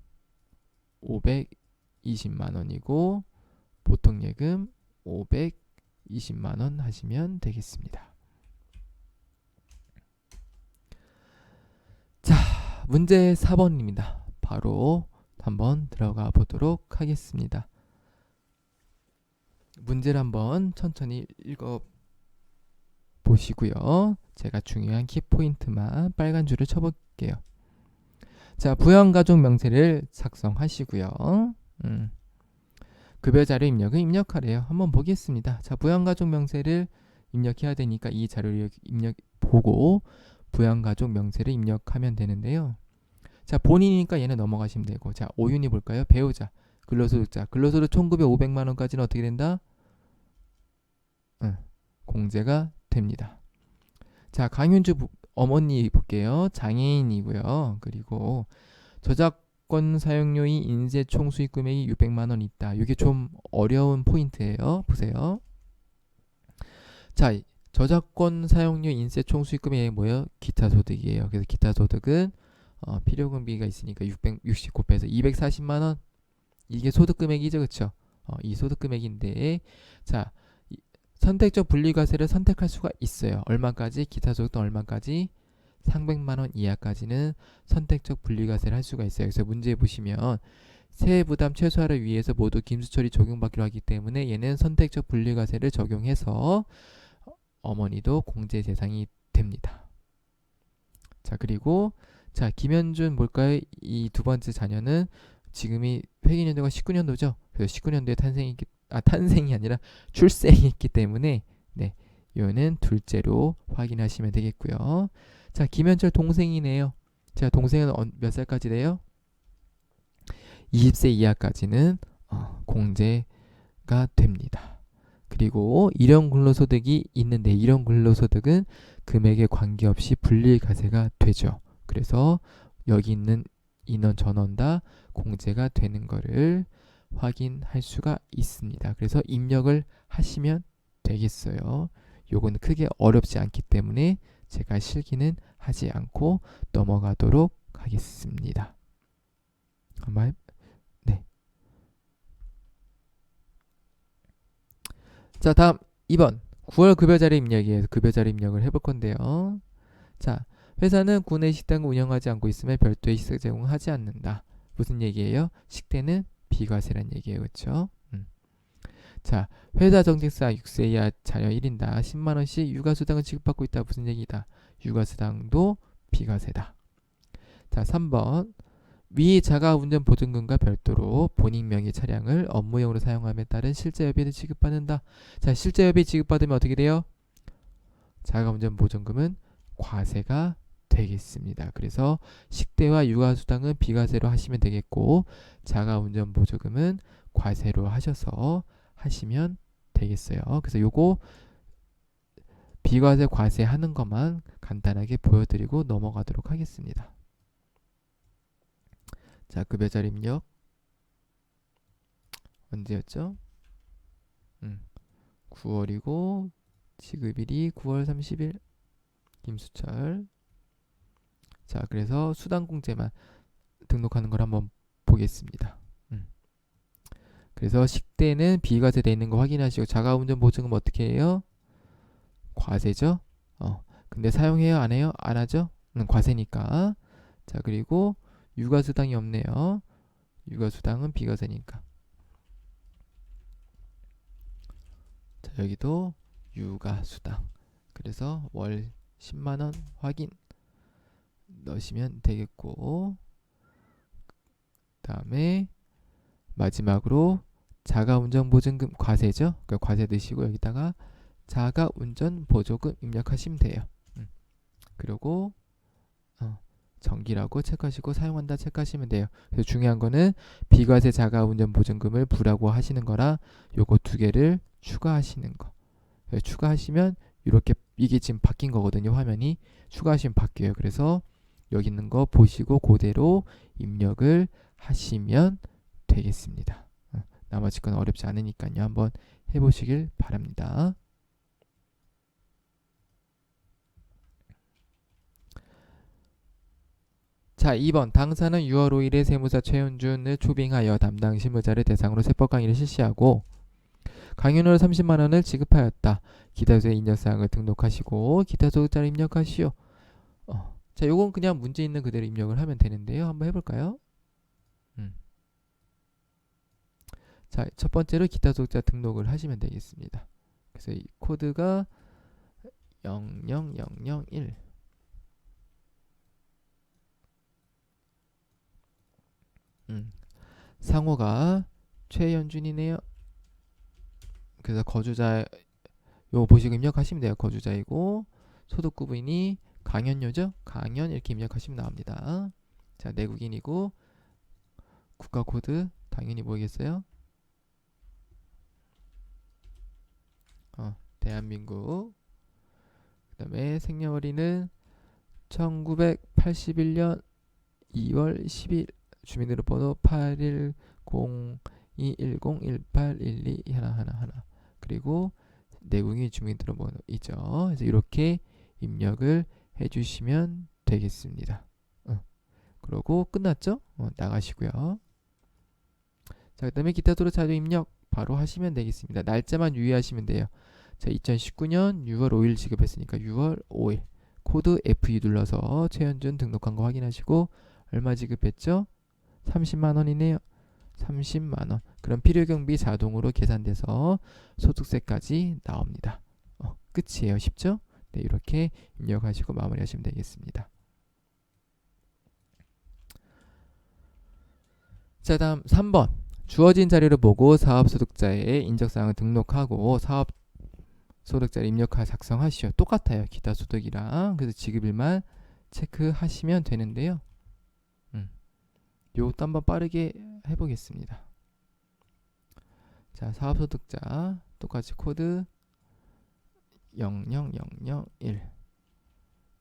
520만원이고 보통예금 520만원 하시면 되겠습니다. 자, 문제 4번입니다. 바로 한번 들어가 보도록 하겠습니다. 문제를 한번 천천히 읽어 보시고요. 제가 중요한 키포인트만 빨간 줄을 쳐볼게요. 자, 부양가족 명세를 작성하시고요. 급여자료 입력은 입력하래요. 한번 보겠습니다. 자, 부양가족 명세를 입력해야 되니까 이 자료를 보고 부양가족 명세를 입력하면 되는데요. 자, 본인이니까 얘는 넘어가시면 되고, 자, 5윤이 볼까요? 배우자, 근로소득자, 근로소득 총급여 500만원까지는 어떻게 된다? 공제가 됩니다. 자, 강윤주 어머니 볼게요. 장애인이고요. 그리고 저작권 사용료인 인쇄 총 수익 금액이 600만원 있다. 이게 좀 어려운 포인트예요. 보세요. 자, 저작권 사용료 인쇄 총 수익 금액이 뭐예요? 기타 소득이에요. 그래서 기타 소득은 필요금비가 있으니까 660 곱해서 240만원. 이게 소득 금액이죠. 그쵸? 이 소득 금액인데, 자, 선택적 분리과세를 선택할 수가 있어요. 얼마까지? 기타 소득도 얼마까지? 300만원 이하까지는 선택적 분리과세를 할 수가 있어요. 그래서 문제 보시면 세액 부담 최소화를 위해서 모두 김수철이 적용받기로 하기 때문에 얘는 선택적 분리과세를 적용해서 어머니도 공제 대상이 됩니다. 자, 그리고 자, 김현준 뭘까요? 이 두 번째 자녀는 지금이 회계연도가 19년도죠. 그래서 19년도에 탄생이 아니라 출생했기 때문에 네, 요는 둘째로 확인하시면 되겠고요. 자, 김현철 동생이네요. 자, 동생은 몇 살까지 돼요? 20세 이하까지는 공제가 됩니다. 그리고 일용 근로소득이 있는데 일용 근로소득은 금액에 관계없이 분리과세가 되죠. 그래서 여기 있는 인원 전원 다 공제가 되는 거를 확인할 수가 있습니다. 그래서 입력을 하시면 되겠어요. 요건 크게 어렵지 않기 때문에 제가 실기는 하지 않고 넘어가도록 하겠습니다. 네. 자, 다음 2번 9월 급여자료 입력이에요. 급여자료 입력을 해볼 건데요. 자, 회사는 구내 식당을 운영하지 않고 있으면 별도의 식사 제공을 하지 않는다. 무슨 얘기예요? 식대는 비과세란 얘기예요. 그렇죠? 자, 회사 정책상 6세 이하 자녀 1인당 10만원씩 육아수당을 지급받고 있다. 무슨 얘기다? 육아수당도 비과세다. 자, 3번 위 자가운전 보증금과 별도로 본인 명의 차량을 업무용으로 사용함에 따른 실제여비를 지급받는다. 자, 실제여비 지급받으면 어떻게 돼요? 자가운전 보증금은 과세가 되겠습니다. 그래서 식대와 육아수당은 비과세로 하시면 되겠고 자가운전 보조금은 과세로 하셔서 하시면 되겠어요. 그래서 요거 비과세 과세하는 것만 간단하게 보여드리고 넘어가도록 하겠습니다. 자, 급여자료 입력 언제였죠? 9월이고 지급일이 9월 30일 김수철. 자, 그래서 수당공제만 등록하는 걸 한번 보겠습니다. 그래서 식대는 비과세돼 있는 거 확인하시고 자가운전 보증금 어떻게 해요? 과세죠. 근데 사용해요? 안 해요? 안 하죠? 과세니까. 자, 그리고 육아수당이 없네요. 육아수당은 비과세니까. 자, 여기도 육아수당. 그래서 월 10만원 확인 넣으시면 되겠고, 다음에 마지막으로 자가운전보증금 과세죠. 그 과세 넣으시고 여기다가 자가운전보조금 입력하시면 돼요. 그리고 정기라고 체크하시고 사용한다 체크하시면 돼요. 그래서 중요한 거는 비과세 자가운전보증금을 부라고 하시는 거라 요거 두 개를 추가하시는 거. 추가하시면 이렇게 이게 지금 바뀐 거거든요. 화면이 추가하시면 바뀌어요. 그래서 여기 있는 거 보시고 그대로 입력을 하시면 되겠습니다. 나머지 건 어렵지 않으니까요. 한번 해보시길 바랍니다. 자, 2번 당사는 6월 5일에 세무사 최현준을 초빙하여 담당 실무자를 대상으로 세법 강의를 실시하고 강연료로 30만원을 지급하였다. 기타소득 인력사항을 등록하시고 기타소득자를 입력하시오. 자, 요건 그냥 문제 있는 그대로 입력을 하면 되는데요. 한번 해볼까요? 자, 첫 번째로 기타소득자 등록을 하시면 되겠습니다. 그래서 이 코드가 00001 상호가 최현준이네요. 그래서 거주자 요 보시고 입력하시면 돼요. 거주자이고 소득구분이 강연료죠. 강연 이렇게 입력하시면 나옵니다. 자, 내국인이고 국가코드 당연히 뭐겠어요? 대한민국. 그 다음에 생년월일은 1981년 2월 10일 주민등록번호 81021018121 그리고 내국인 주민등록번호 있죠. 그래서 이렇게 입력을 해주시면 되겠습니다. 그러고 끝났죠? 나가시고요. 자, 그 다음에 기타 도로 자료 입력 바로 하시면 되겠습니다. 날짜만 유의하시면 돼요. 자, 2019년 6월 5일 지급했으니까 6월 5일 코드 F2 눌러서 최현준 등록한 거 확인하시고 얼마 지급했죠? 30만원이네요. 30만원. 그럼 필요경비 자동으로 계산돼서 소득세까지 나옵니다. 끝이에요. 쉽죠? 네, 이렇게 입력하시고 마무리하시면 되겠습니다. 자, 다음 3번. 주어진 자료를 보고 사업소득자의 인적사항을 등록하고 사업소득자를 입력하 작성하시오. 똑같아요. 기타 소득이랑. 그래서 지급일만 체크하시면 되는데요. 요것도 한번 빠르게 해보겠습니다. 자, 사업소득자 똑같이 코드 00001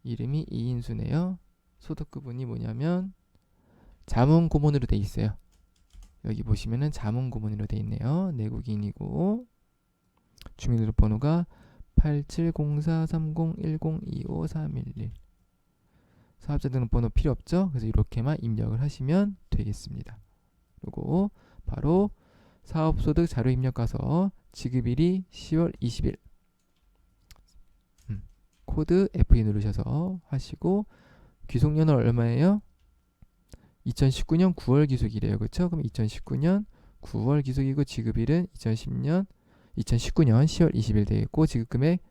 이름이 이인수네요. 소득구분이 뭐냐면 자문고문으로 돼 있어요. 여기 보시면은 자문고문으로 돼 있네요. 내국인이고 주민등록번호가 87043010253111 사업자 등록번호 필요 없죠? 그래서 이렇게만 입력을 하시면 되겠습니다. 그리고 바로 사업소득 자료 입력 가서 지급일이 10월 20일 코드 F2 누르셔서 하시고 귀속년은 얼마예요? 2019년 9월 기속이래요. 그렇죠? 그럼 2019년 9월 기속이고 지급일은 2019년 10월 20일 되겠고 지급금액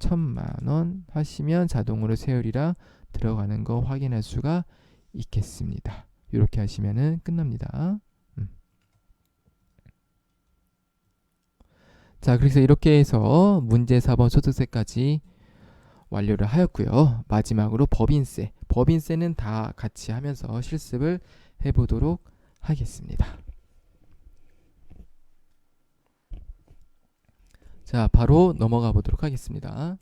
1000만원 하시면 자동으로 세율이라 들어가는 거 확인할 수가 있겠습니다. 이렇게 하시면은 끝납니다. 자, 그래서 이렇게 해서 문제 4번 소득세까지 완료를 하였고요. 마지막으로 법인세. 법인세는 다 같이 하면서 실습을 해보도록 하겠습니다. 자, 바로 넘어가 보도록 하겠습니다.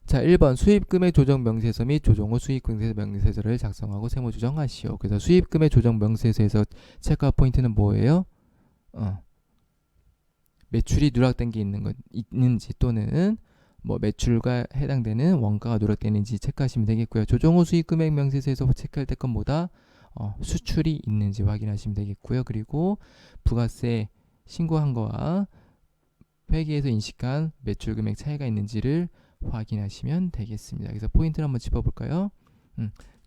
자, 1번 수입금액 조정 명세서 및 조정 후 수익금액 명세서를 작성하고 세무 조정하시오. 그래서 수입금액 조정 명세서에서 체크아웃 포인트는 뭐예요? 매출이 누락된 게 있는지 또는 뭐 매출과 해당되는 원가가 누락되는지 체크하시면 되겠고요. 조정 후 수익금액 명세서에서 체크할 때 건 뭐다? 수출이 있는지 확인하시면 되겠고요. 그리고 부가세 신고한 거와 회계에서 인식한 매출 금액 차이가 있는지를 확인하시면 되겠습니다. 그래서 포인트를 한번 짚어볼까요?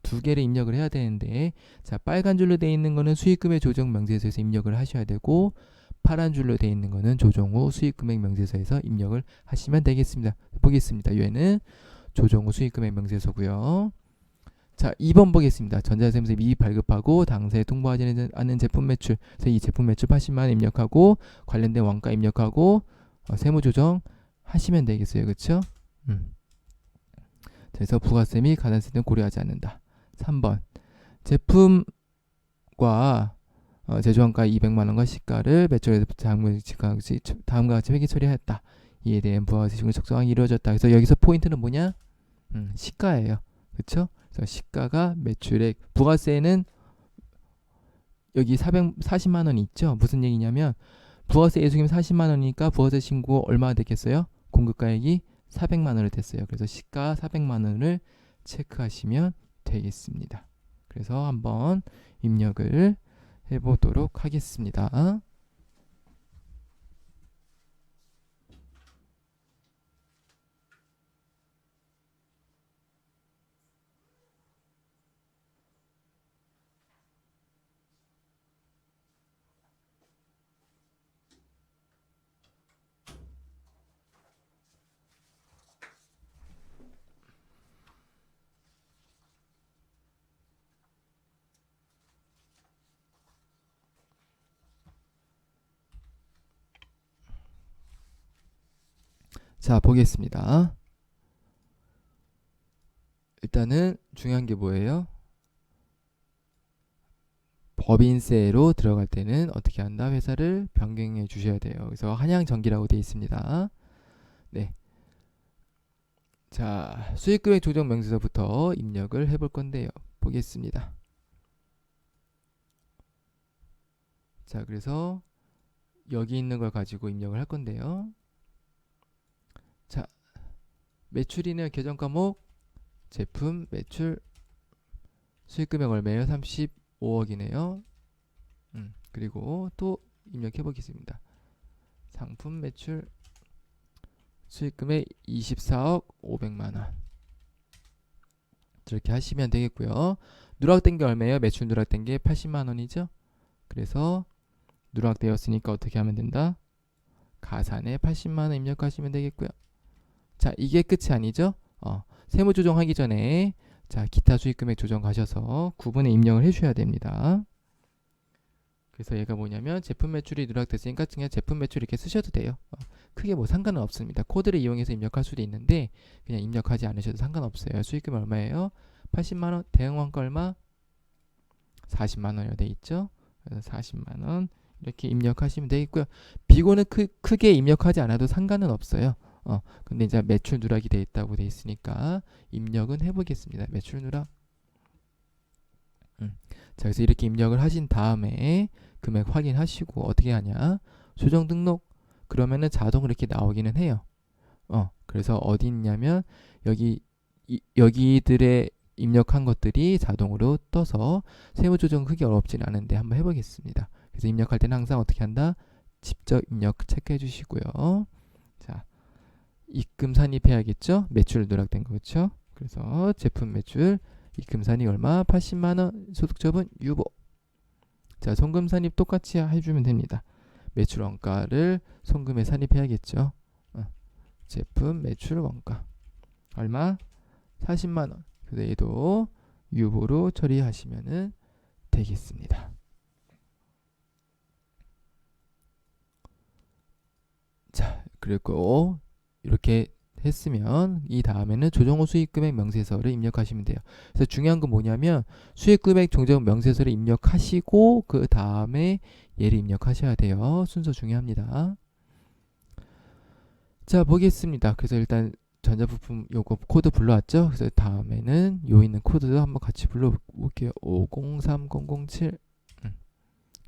두 개를 입력을 해야 되는데, 자, 빨간 줄로 되어 있는 거는 수익금액 조정 명세서에서 입력을 하셔야 되고, 파란 줄로 되어 있는 거는 조정 후 수익금액 명세서에서 입력을 하시면 되겠습니다. 보겠습니다. 얘는 조정 후 수익금액 명세서고요. 자, 2번 보겠습니다. 전자세무서에 미리 발급하고 당사에 통보하지 않은 제품 매출, 그래서 이 제품 매출 80만 원 입력하고 관련된 원가 입력하고 세무 조정 하시면 되겠어요. 그렇죠? 그래서 부가세 및 가산세 등 고려하지 않는다. 3번 제품과 제조원가 200만 원과 시가를 매출에서 다음과 같이 회계 처리하였다. 이에 대한 부가세 신고 적정하게 이루어졌다. 그래서 여기서 포인트는 뭐냐? 시가예요. 그렇죠? 그래서 시가가 매출액, 부가세는 여기 440만 원이 있죠. 무슨 얘기냐면 부가세 예수금 40만 원이니까 부가세 신고 얼마나 됐겠어요? 공급가액이 400만 원을 됐어요. 그래서 시가 400만 원을 체크하시면 되겠습니다. 그래서 한번 입력을 해보도록 하겠습니다. 자, 보겠습니다. 일단은 중요한 게 뭐예요? 법인세로 들어갈 때는 어떻게 한다? 회사를 변경해 주셔야 돼요. 그래서 한양전기라고 되어 있습니다. 네. 자, 수익금액 조정 명세서부터 입력을 해볼 건데요. 보겠습니다. 자, 그래서 여기 있는 걸 가지고 입력을 할 건데요. 자, 매출이는 계정 과목 제품 매출 수익금액 얼마예요? 35억이네요. 그리고 또 입력해 보겠습니다. 상품 매출 수익금액 24억 500만원. 이렇게 하시면 되겠고요. 누락된 게 얼마예요? 매출 누락된 게 80만원이죠. 그래서 누락되었으니까 어떻게 하면 된다? 가산에 80만원 입력하시면 되겠고요. 자, 이게 끝이 아니죠? 세무 조정하기 전에 자, 기타 수익금액 조정 가셔서 구분에 입력을 해주셔야 됩니다. 그래서 얘가 뭐냐면 제품 매출이 누락됐으니까 그냥 제품 매출 이렇게 쓰셔도 돼요. 크게 뭐 상관은 없습니다. 코드를 이용해서 입력할 수도 있는데 그냥 입력하지 않으셔도 상관없어요. 수익금 얼마예요? 80만원. 대응 원가 얼마? 40만원이라고 돼 있죠. 그래서 40만원 이렇게 입력하시면 되겠고요. 비고는 크게 입력하지 않아도 상관은 없어요. 근데 이제 매출 누락이 돼 있다고 돼 있으니까 입력은 해보겠습니다. 매출 누락. 자, 그래서 이렇게 입력을 하신 다음에 금액 확인하시고 어떻게 하냐? 조정 등록. 그러면은 자동으로 이렇게 나오기는 해요. 그래서 어디 있냐면 여기들의 입력한 것들이 자동으로 떠서 세무 조정 크게 어렵진 않은데 한번 해보겠습니다. 그래서 입력할 때는 항상 어떻게 한다? 직접 입력 체크해 주시고요. 자, 입금 산입해야겠죠? 매출 누락된 거 그렇죠? 그래서 제품 매출 입금 산입 얼마? 80만원. 소득처분 유보. 자, 송금 산입 똑같이 해주면 됩니다. 매출 원가를 송금에 산입해야겠죠. 제품 매출 원가 얼마? 40만원. 그래서 얘도 유보로 처리하시면 되겠습니다. 자, 그리고 이렇게 했으면 이 다음에는 조정 후 수익금액 명세서를 입력하시면 돼요. 그래서 중요한 건 뭐냐면 수익금액 조정 명세서를 입력하시고 그 다음에 얘를 입력하셔야 돼요. 순서 중요합니다. 자, 보겠습니다. 그래서 일단 전자부품 요거 코드 불러왔죠. 그래서 다음에는 요 있는 코드도 한번 같이 불러볼게요. 503007.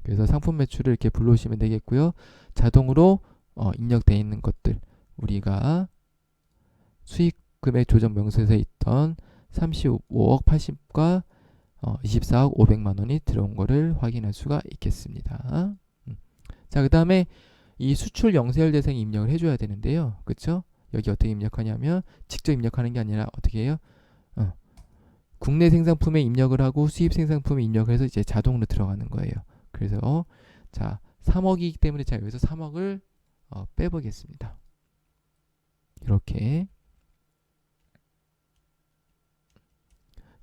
그래서 상품 매출을 이렇게 불러오시면 되겠고요. 자동으로 입력되어 있는 것들 우리가 수익금액 조정 명세서에 있던 35억 80과 24억 500만 원이 들어온 거를 확인할 수가 있겠습니다. 자, 그 다음에 이 수출 영세율 대상에 입력을 해줘야 되는데요. 그쵸? 여기 어떻게 입력하냐면 직접 입력하는 게 아니라 어떻게 해요? 국내 생산품에 입력을 하고 수입 생산품에 입력을 해서 이제 자동으로 들어가는 거예요. 그래서 자 3억이기 때문에 제가 여기서 3억을 빼보겠습니다. 이렇게.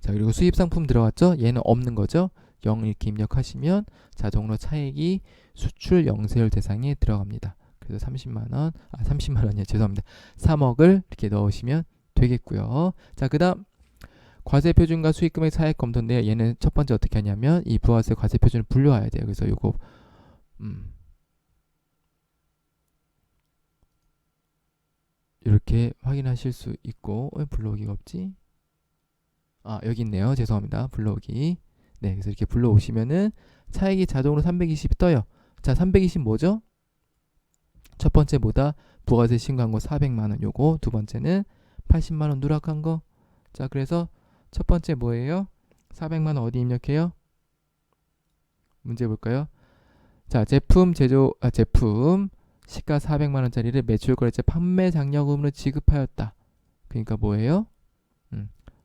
자, 그리고 수입 상품 들어갔죠? 얘는 없는 거죠? 0 이렇게 입력하시면 자동으로 차액이 수출 영세율 대상에 들어갑니다. 그래서 30만 원이요. 죄송합니다. 3억을 이렇게 넣으시면 되겠고요. 자, 그다음 과세 표준과 수익금액 차액 검토인데요. 얘는 첫 번째 어떻게 하냐면 이 부가세 과세 표준을 분류해야 돼요. 그래서 요거 이렇게 확인하실 수 있고 왜 불러오기가 없지? 여기 있네요. 죄송합니다. 불러오기. 네, 그래서 이렇게 불러오시면은 차액이 자동으로 320이 떠요. 자, 320 뭐죠? 첫 번째 뭐다? 부가세 신고한 거 400만 원 요거. 두 번째는 80만 원 누락한 거. 자, 그래서 첫 번째 뭐예요? 400만 원 어디 입력해요? 문제 볼까요? 자, 제품 시가 400만 원짜리를 매출 거래처 판매 장려금으로 지급하였다. 그러니까 뭐예요?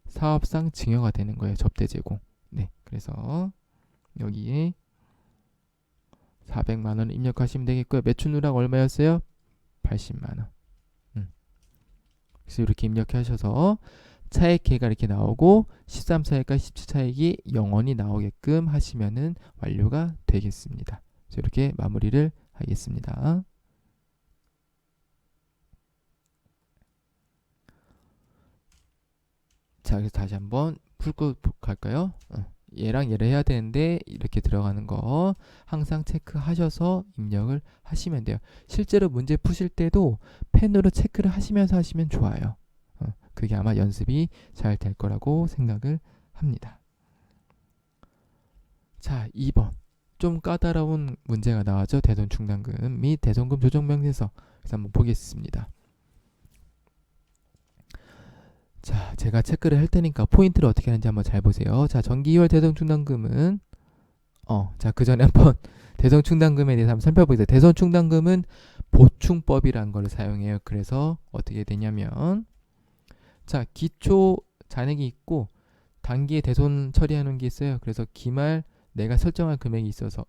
사업상 증여가 되는 거예요. 접대 제공. 네, 그래서 여기에 400만 원 입력하시면 되겠고요. 매출 누락 얼마였어요? 80만 원. 그래서 이렇게 입력하셔서 차액계가 이렇게 나오고 13차액과 17차액이 0원이 나오게끔 하시면은 완료가 되겠습니다. 그래서 이렇게 마무리를 하겠습니다. 자, 그래서 다시 한번 풀고 갈까요? 얘랑 얘를 해야 되는데 이렇게 들어가는 거 항상 체크하셔서 입력을 하시면 돼요. 실제로 문제 푸실 때도 펜으로 체크를 하시면서 하시면 좋아요. 그게 아마 연습이 잘 될 거라고 생각을 합니다. 자, 2번. 좀 까다로운 문제가 나왔죠. 대손 충당금 및 대손금 조정 명세서. 그래서 한번 보겠습니다. 자, 제가 체크를 할 테니까 포인트를 어떻게 하는지 한번 잘 보세요. 자, 정기월 대손충당금은 자, 그 전에 한번 대손충당금에 대해서 한번 살펴보겠습니다. 대손충당금은 보충법이라는 걸 사용해요. 그래서 어떻게 되냐면 자, 기초 잔액이 있고 단기에 대손 처리하는 게 있어요. 그래서 기말 내가 설정한 금액이 있어서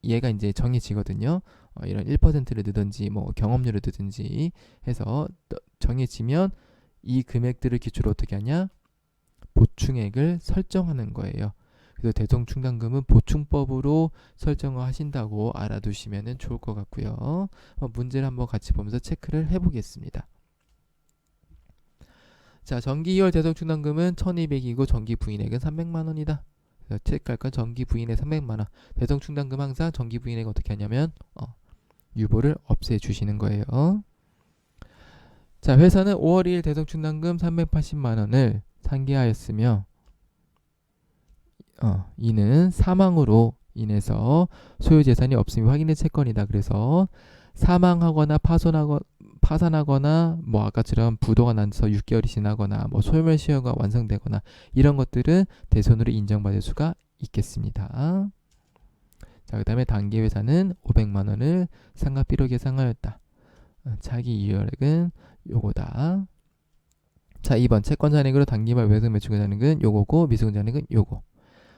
얘가 이제 정해지거든요. 이런 1%를 넣든지 뭐 경험료를 넣든지 해서 정해지면 이 금액들을 기초로 어떻게 하냐? 보충액을 설정하는 거예요. 그래서 대손충당금은 보충법으로 설정을 하신다고 알아두시면 좋을 것 같고요. 문제를 한번 같이 보면서 체크를 해보겠습니다. 자, 정기 2월 대손충당금은 1200이고 정기 부인액은 300만 원이다. 그래서 체크할 건 정기 부인액 300만 원. 대손충당금 항상 정기 부인액 어떻게 하냐면 유보를 없애주시는 거예요. 자, 회사는 5월 2일 대손충당금 380만 원을 상기하였으며 이는 사망으로 인해서 소유재산이 없음이 확인된 채권이다. 그래서 사망하거나 파산하거나 뭐 아까처럼 부도가 나서 6개월이 지나거나 뭐 소멸시효가 완성되거나 이런 것들은 대손으로 인정받을 수가 있겠습니다. 자, 그 다음에 단기회사는 500만 원을 상각비로 계상하였다. 차기 이율액은 요거다. 자, 2번 채권 잔액으로 단기말 외상 매출 잔액은 요거고 미수금 잔액은 요거.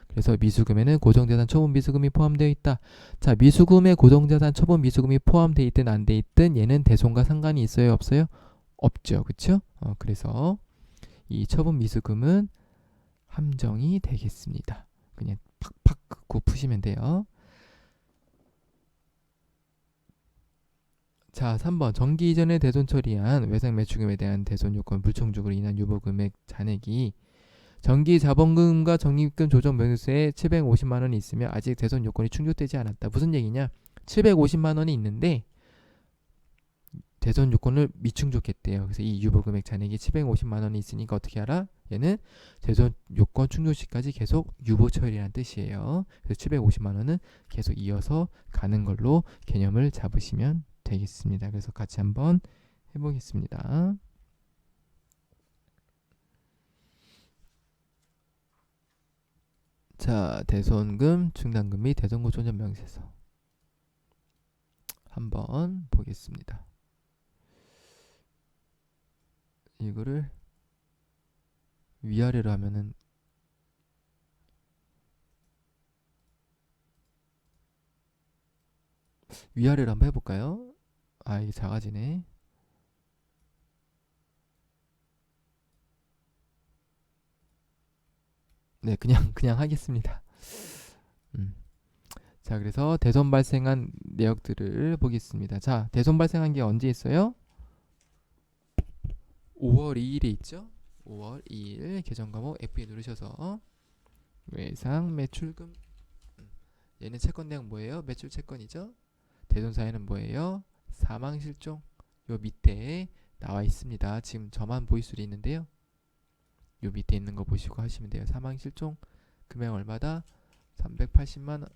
그래서 미수금에는 고정자산 처분 미수금이 포함되어 있다. 자, 미수금에 고정자산 처분 미수금이 포함되어 있든 안 돼 있든 얘는 대손과 상관이 있어요, 없어요? 없죠, 그렇죠? 그래서 이 처분 미수금은 함정이 되겠습니다. 그냥 팍팍 긋고 푸시면 돼요. 자, 3번 정기 이전에 대손 처리한 외상 매출금에 대한 대손 요건 불청구로 인한 유보금액 잔액이 정기 자본금과 적립금 조정 명세서에 750만 원이 있으면 아직 대손 요건이 충족되지 않았다. 무슨 얘기냐? 750만 원이 있는데 대손 요건을 미충족했대요. 그래서 이 유보금액 잔액이 750만 원이 있으니까 어떻게 알아? 얘는 대손 요건 충족 시까지 계속 유보 처리라는 뜻이에요. 그래서 750만 원은 계속 이어서 가는 걸로 개념을 잡으시면 되겠습니다. 그래서 같이 한번 해보겠습니다. 자, 대손금, 충당금 및 대손고존점 명세서 한번 보겠습니다. 이거를 위아래로 하면은 위아래로 한번 해볼까요? 아, 이게 작아지네. 네, 그냥 하겠습니다. 자, 그래서 대손 발생한 내역들을 보겠습니다. 자, 대손 발생한 게 언제 있어요? 5월 2일에 있죠? 5월 2일 계정 과목 F2 누르셔서 외상 매출금. 얘는 채권 내역 뭐예요? 매출 채권이죠? 대손 사유는 뭐예요? 사망 실종. 요 밑에 나와 있습니다. 지금 저만 보일 수도 있는데요. 요 밑에 있는 거 보시고 하시면 돼요. 사망 실종 금액 얼마다? 380만 원.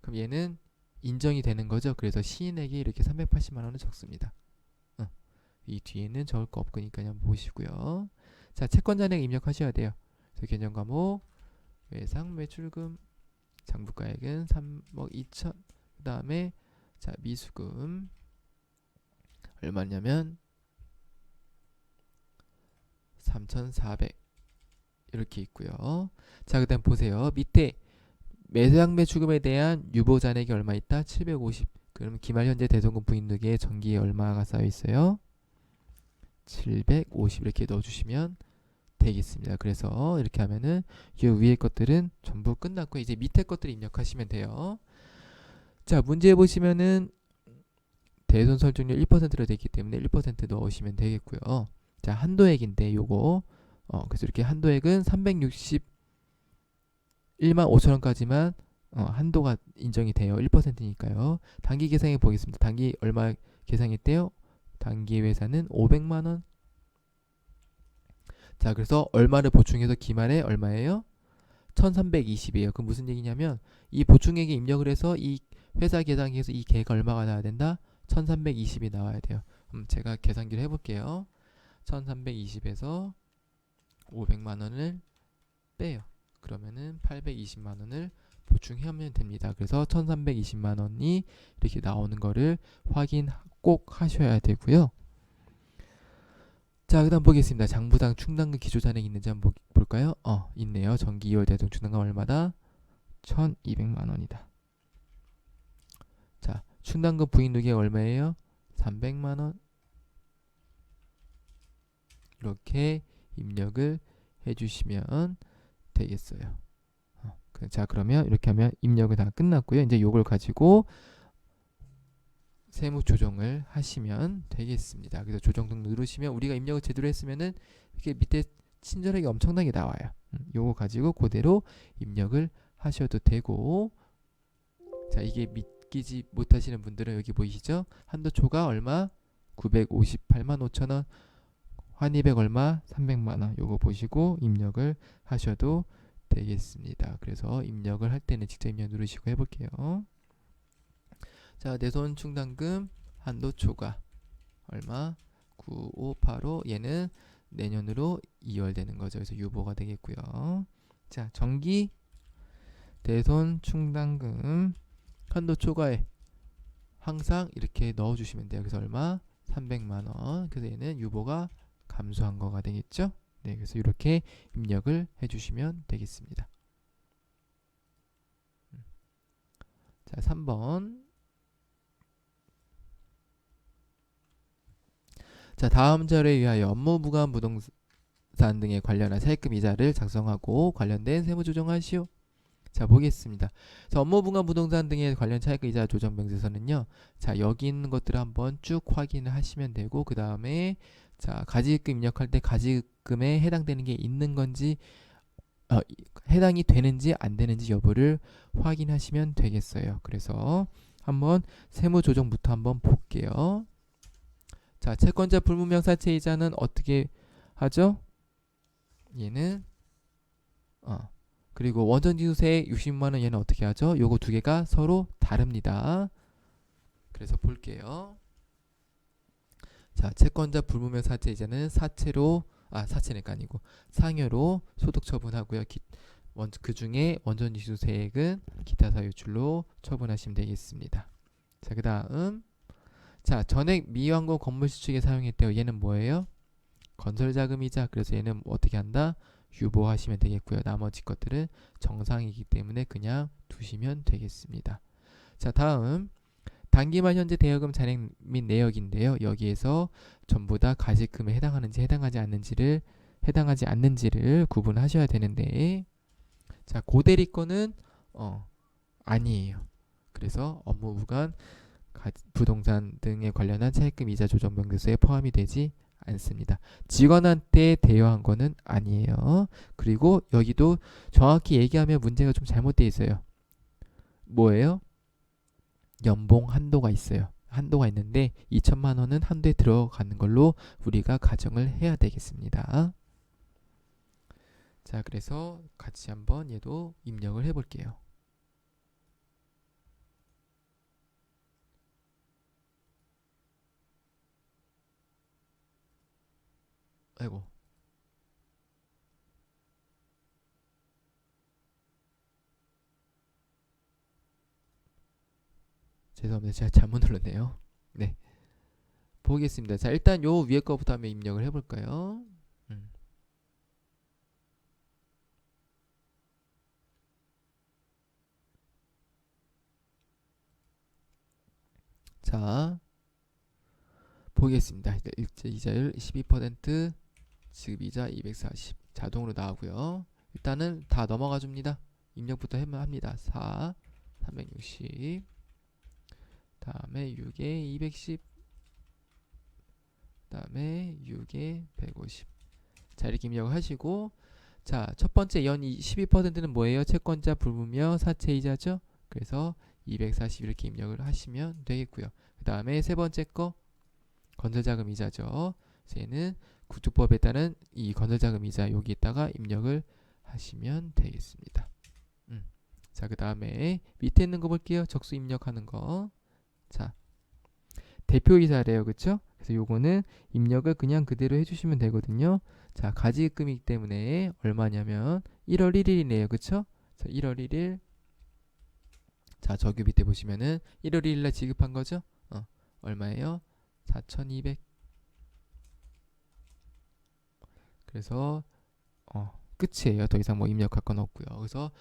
그럼 얘는 인정이 되는 거죠. 그래서 시인에게 이렇게 380만 원을 적습니다. 이 뒤에는 적을 거 없으니까 그냥 보시고요. 자, 채권 잔액 입력하셔야 돼요. 그래서 개념 과목 외상 매출금 장부가액은 3억 2천. 그 다음에 자, 미수금 얼마냐면 3,400 이렇게 있고요. 자, 그 다음 보세요. 밑에 매상 매출금에 대한 유보 잔액이 얼마 있다? 750. 그럼 기말 현재 대손금 부인득에 정기에 얼마가 쌓여 있어요? 750 이렇게 넣어주시면 되겠습니다. 그래서 이렇게 하면은 이 위에 것들은 전부 끝났고 이제 밑에 것들 입력하시면 돼요. 자, 문제 보시면은 대손 설정률 1%로 되어 있기 때문에 1% 넣으시면 되겠고요. 자, 한도액인데 요거 그래서 이렇게 한도액은 361만 5천원까지만 한도가 인정이 돼요. 1%니까요. 단기 계상해 보겠습니다. 단기 얼마 계상했대요? 단기 회사는 500만원. 자, 그래서 얼마를 보충해서 기말에 얼마예요? 1320이에요. 그럼 무슨 얘기냐면 이 보충액에 입력을 해서 이 회사 계산기에서 이 계가 얼마가 나와야 된다? 1320이 나와야 돼요. 그럼 제가 계산기를 해볼게요. 1320에서 500만원을 빼요. 그러면은 820만원을 보충하면 됩니다. 그래서 1320만원이 이렇게 나오는 거를 확인 꼭 하셔야 되고요. 자, 그 다음 보겠습니다. 장부당 충당금 기초잔액 있는지 한번 볼까요? 있네요. 정기 2월 대손 충당금 얼마다? 1200만원이다. 자, 충당금 부인 누계 얼마예요? 300만원. 이렇게 입력을 해주시면 되겠어요. 자, 그러면 이렇게 하면 입력은 다 끝났고요. 이제 요걸 가지고 세무 조정을 하시면 되겠습니다. 그래서 조정 등 누르시면 우리가 입력을 제대로 했으면은 이렇게 밑에 친절하게 엄청나게 나와요. 요거 가지고 그대로 입력을 하셔도 되고, 자, 이게 믿기지 못하시는 분들은 여기 보이시죠? 한도 초과 얼마? 958만 5천원. 환입액 얼마? 300만원. 요거 보시고 입력을 하셔도 되겠습니다. 그래서 입력을 할 때는 직접 입력 누르시고 해볼게요. 자, 내손 충당금 한도 초과 얼마? 9585. 얘는 내년으로 2월 되는 거죠. 그래서 유보가 되겠고요. 자, 정기 대손 충당금 한도 초과에 항상 이렇게 넣어주시면 돼요. 그래서 얼마? 300만원. 그래서 얘는 유보가 감소한 거가 되겠죠. 네, 그래서 이렇게 입력을 해주시면 되겠습니다. 자, 3번. 자, 다음 자료에 의하여 업무 부관 부동산 등에 관련한 세금 이자를 작성하고 관련된 세무 조정하시오. 자, 보겠습니다. 자, 업무 부관 부동산 등에 관련 차익 이자 조정 명세서는요. 자, 여기 있는 것들을 한번 쭉 확인을 하시면 되고, 그 다음에 자, 가지금 입력할 때 가지금에 해당되는 게 있는 건지 해당이 되는지 안 되는지 여부를 확인하시면 되겠어요. 그래서 한번 세무 조정부터 한번 볼게요. 자, 채권자 불문명 사채 이자는 어떻게 하죠? 얘는 그리고 원전지수세 60만원 얘는 어떻게 하죠? 요거 두 개가 서로 다릅니다. 그래서 볼게요. 자, 채권자 불문명 사채 이자는 사채로 사채니까 아니고 상여로 소득 처분하고요. 그 중에 원천징수세액은 기타 사유 유출로 처분하시면 되겠습니다. 자, 그 다음 자, 전액 미완공 건물시축에 사용했대요. 얘는 뭐예요? 건설자금이자. 그래서 얘는 어떻게 한다? 유보하시면 되겠고요. 나머지 것들은 정상이기 때문에 그냥 두시면 되겠습니다. 자, 다음 단기만 현재 대여금 잔액 및 내역인데요. 여기에서 전부 다 가지금에 해당하는지 해당하지 않는지를 구분하셔야 되는데, 자, 고대리 거는 아니에요. 그래서 업무부관 부동산 등에 관련한 차입금 이자 조정 명세서에 포함이 되지 않습니다. 직원한테 대여한 거는 아니에요. 그리고 여기도 정확히 얘기하면 문제가 좀 잘못되어 있어요. 뭐예요? 연봉 한도가 있어요. 한도가 있는데 2천만 원은 한도에 들어가는 걸로 우리가 가정을 해야 되겠습니다. 자, 그래서 같이 한번 얘도 입력을 해볼게요. 아이고. 죄송합니다. 제가 잘못 눌렀네요. 네. 보겠습니다. 자, 일단 요 위에 거부터 한번 입력을 해볼까요? 자, 보겠습니다. 일제 이자율 12%, 지급이자 240 자동으로 나오고요. 일단은 다 넘어가 줍니다. 입력부터 합니다. 4, 360, 다음에 6에 210, 다음에 6에 150. 자, 이렇게 입력을 하시고, 자, 첫 번째 연 12%는 뭐예요? 채권자 불분명 사채이자죠. 그래서 240 이렇게 입력을 하시면 되겠고요. 그 다음에 세 번째 거 건설자금 이자죠. 얘는 구축법에 따른 이 건설자금 이자 여기에다가 입력을 하시면 되겠습니다. 자, 그 다음에 밑에 있는 거 볼게요. 적수 입력하는 거. 자, 대표이사래요. 그쵸? 그래서 요거는 입력을 그냥 그대로 해주시면 되거든요. 자, 가지금이기 때문에 얼마냐면 1월 1일이네요. 그쵸? 자, 1월 1일. 자, 저기 밑에 보시면은 1월 1일날 지급한 거죠? 얼마예요? 4,200. 그래서 끝이에요. 더 이상 뭐 입력할 건 없고요. 그래서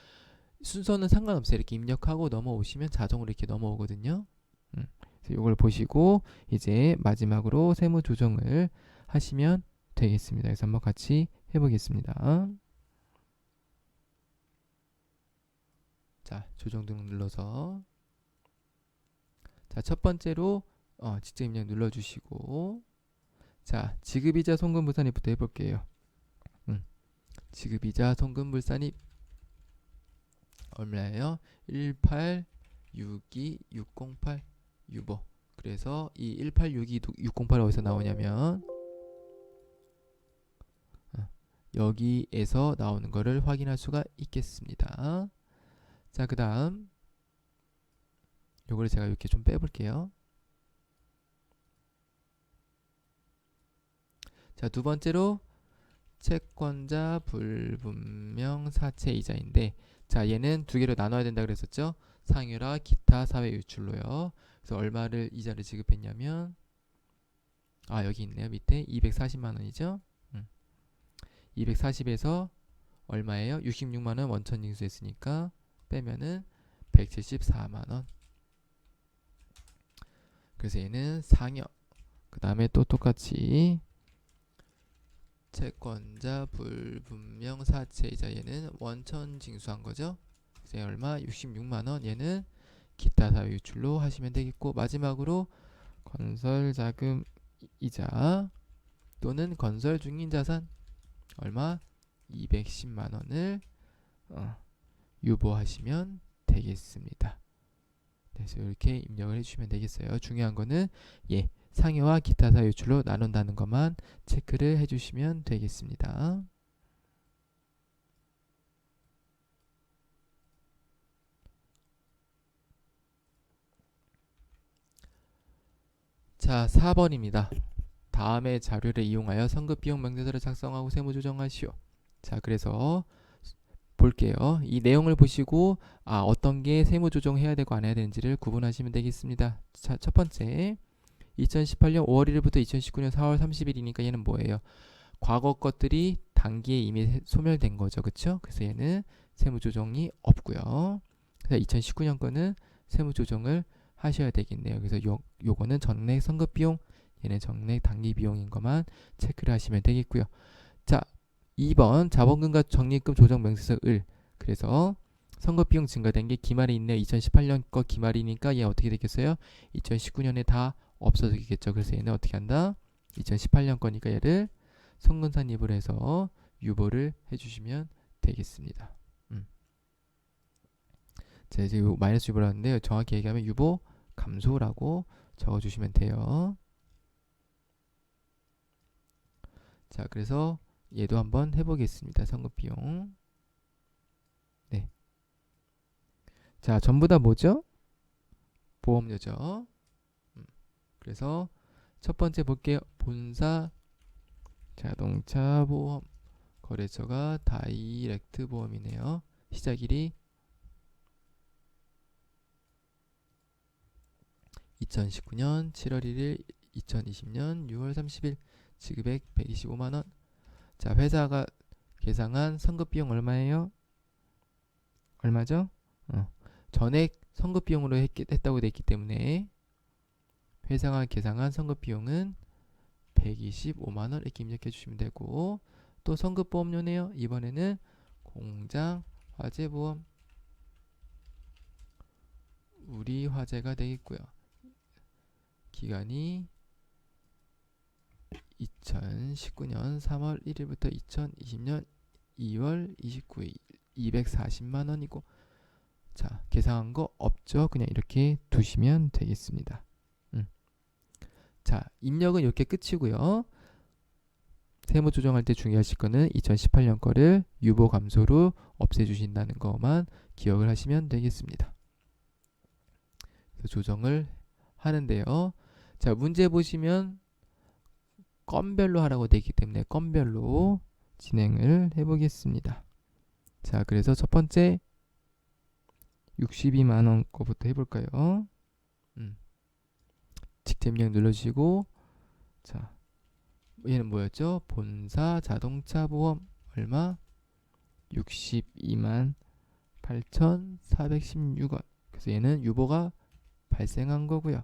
순서는 상관없어요. 이렇게 입력하고 넘어오시면 자동으로 이렇게 넘어오거든요. 그래서 이걸 보시고 이제 마지막으로 세무 조정을 하시면 되겠습니다. 그래서 한번 같이 해보겠습니다. 자, 조정 등 눌러서 자, 첫 번째로 직접 입력 눌러주시고 자, 지급이자 송금불산입부터 해볼게요. 지급이자 송금불산입 얼마예요? 1862608 유보. 그래서 이 1862608 어디서 나오냐면 여기에서 나오는 거를 확인할 수가 있겠습니다. 자, 그 다음 요거를 제가 이렇게 좀 빼볼게요. 자, 두 번째로 채권자 불분명 사채이자인데 자, 얘는 두 개로 나눠야 된다 그랬었죠. 상여라 기타 사회 유출로요. 그래서 얼마를 이자를 지급했냐면 여기 있네요. 밑에 240만 원이죠. 240에서 얼마예요? 66만 원 원천 징수했으니까 빼면은 174만 원. 그래서 얘는 상여. 그 다음에 또 똑같이 채권자 불분명 사채이자 얘는 원천 징수한 거죠. 그래서 얼마? 66만 원. 얘는 기타 사유 유출로 하시면 되겠고 마지막으로 건설 자금 이자 또는 건설 중인 자산 얼마? 210만 원을 유보하시면 되겠습니다. 그래서 이렇게 입력을 해주시면 되겠어요. 중요한 거는 상여와 기타 사유 유출로 나눈다는 것만 체크를 해주시면 되겠습니다. 자, 4번입니다. 다음의 자료를 이용하여 선급비용 명세서를 작성하고 세무조정하시오. 자, 그래서 볼게요. 이 내용을 보시고 어떤 게 세무 조정해야 되고 안 해야 되는지를 구분하시면 되겠습니다. 자, 첫 번째 2018년 5월 1일부터 2019년 4월 30일이니까 얘는 뭐예요? 과거 것들이 단기에 이미 소멸된 거죠. 그쵸? 그래서 얘는 세무 조정이 없고요. 그래서 2019년 거는 세무 조정을 하셔야 되겠네요. 그래서 요거는 전액 선급 비용, 얘는 전액 단기 비용인 것만 체크를 하시면 되겠고요. 자, 2번 자본금과 적립금 조정 명세서 을. 그래서 선급 비용 증가된 게 기말에 있네요. 2018년 거 기말이니까 얘 어떻게 되겠어요? 2019년에 다 없어지겠죠. 그래서 얘는 어떻게 한다? 2018년 거니까 얘를 선근산입을 해서 유보를 해주시면 되겠습니다. 자, 이제 요 마이너스 유보를 하는데요. 정확히 얘기하면 유보 감소라고 적어주시면 돼요. 자, 그래서 얘도 한번 해보겠습니다. 선급 비용. 네. 자, 전부 다 뭐죠? 보험료죠. 그래서 첫 번째 볼게요. 본사 자동차 보험 거래처가 다이렉트 보험이네요. 시작일이 2019년 7월 1일, 2020년 6월 30일, 지급액 125만원. 자, 회사가 계상한 선급 비용 얼마예요? 얼마죠? 전액 선급 비용으로 했다고 됐기 때문에 회사가 계상한 선급 비용은 125만원 이렇게 입력해 주시면 되고, 또 선급 보험료네요. 이번에는 공장 화재 보험 우리 화재가 되겠고요. 기간이 2019년 3월 1일부터 2020년 2월 29일 240만원이고, 자, 계산한 거 없죠? 그냥 이렇게 두시면 되겠습니다. 자, 입력은 이렇게 끝이고요. 세무 조정할 때 중요하실 거는 2018년 거를 유보 감소로 없애주신다는 것만 기억을 하시면 되겠습니다. 그래서 조정을 하는데요. 자, 문제 보시면 건별로 하라고 되어 있기 때문에 건별로 진행을 해보겠습니다. 자, 그래서 첫 번째 62만원 거부터 해볼까요? 직접 입력 눌러주시고, 자, 얘는 뭐였죠? 본사 자동차 보험 얼마? 62만 8,416원. 그래서 얘는 유보가 발생한 거고요.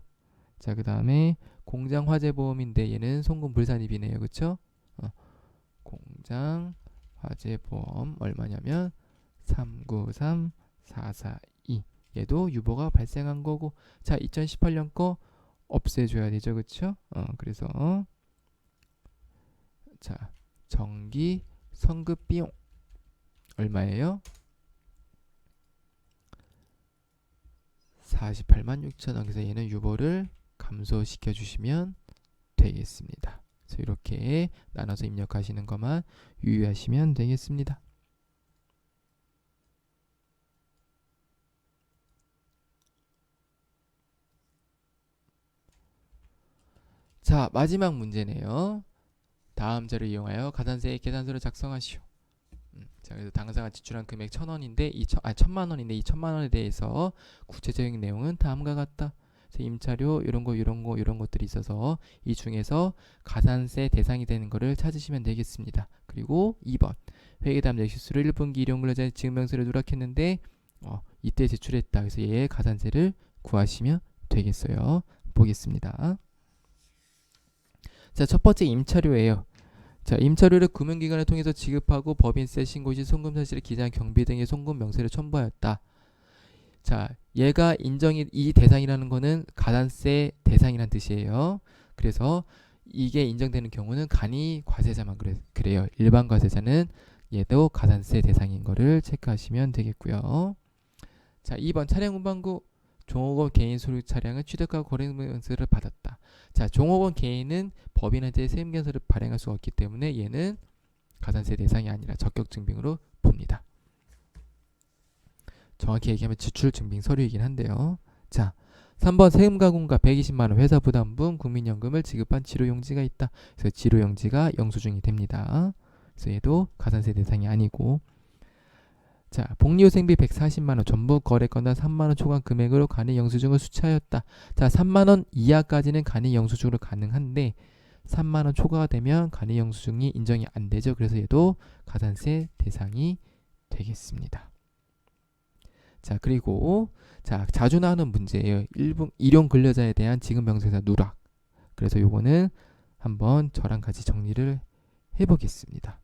자, 그 다음에 공장 화재 보험인데 얘는 송금 불산입이네요. 그쵸? 공장 화재 보험 얼마냐면 393442. 얘도 유보가 발생한 거고, 자, 2018년 거 없애줘야 되죠. 그쵸? 그래서 자, 정기 선급 비용 얼마예요? 48만 6천원. 그래서 얘는 유보를 감소시켜 주시면 되겠습니다. 그래서 이렇게 나눠서 입력하시는 것만 유의하시면 되겠습니다. 자, 마지막 문제네요. 다음 자를 이용하여 가산세의 계산서를 작성하시오. 자, 그래서 당사가 지출한 금액 1,000원인데 1,000만원인데 이 1,000만원에 대해서 구체적인 내용은 다음과 같다. 그래서 임차료 이런 것들이 있어서 이 중에서 가산세 대상이 되는 거를 찾으시면 되겠습니다. 그리고 2번 회계담 넥시스로 1분기 일용근로자의 지급명세를 누락했는데 이때 제출했다. 그래서 얘의 가산세를 구하시면 되겠어요. 보겠습니다. 자, 첫 번째 임차료예요. 자, 임차료를 금융기관을 통해서 지급하고 법인세 신고 시 송금 사실을 기재한 경비 등의 송금 명세를 첨부하였다. 자, 얘가 이 대상이라는 거는 가산세 대상이란 뜻이에요. 그래서 이게 인정되는 경우는 간이 과세자만 그래요. 일반 과세자는 얘도 가산세 대상인 거를 체크하시면 되겠고요. 자, 2번 차량 운반구 종업원 개인 소유 차량을 취득하고 거래명세를 받았다. 자, 종업원 개인은 법인한테 세무견서를 발행할 수가 없기 때문에 얘는 가산세 대상이 아니라 적격증빙으로 봅니다. 정확히 얘기하면 지출증빙 서류이긴 한데요. 자, 3번 세금가공과 120만원 회사부담분 국민연금을 지급한 지로용지가 있다. 그래서 지로용지가 영수증이 됩니다. 그래서 얘도 가산세 대상이 아니고, 자, 복리후생비 140만원, 전부 거래건당 3만원 초과 금액으로 간이 영수증을 수취하였다. 자, 3만원 이하까지는 간이 영수증으로 가능한데 3만원 초과가 되면 간이 영수증이 인정이 안 되죠. 그래서 얘도 가산세 대상이 되겠습니다. 자, 그리고 자, 자주 나오는 문제예요. 일용 근로자에 대한 지급 명세서 누락. 그래서 요거는 한번 저랑 같이 정리를 해보겠습니다.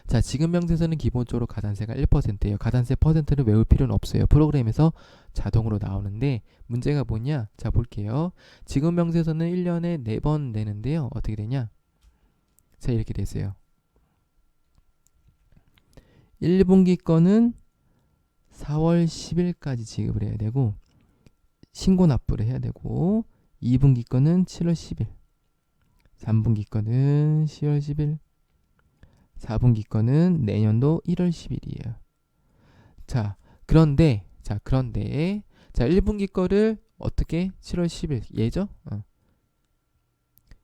자, 지급 명세서는 기본적으로 가산세가 1%예요. 가산세 퍼센트를 외울 필요는 없어요. 프로그램에서 자동으로 나오는데 문제가 뭐냐? 자, 볼게요. 지급 명세서는 1년에 4번 내는데요. 어떻게 되냐? 자, 이렇게 됐어요. 1분기 거는 4월 10일까지 지급을 해야 되고 신고 납부를 해야 되고 2분기 거는 7월 10일, 3분기 거는 10월 10일, 4분기 거는 내년도 1월 10일이에요. 자, 그런데 1분기 거를 어떻게 7월 10일 예죠?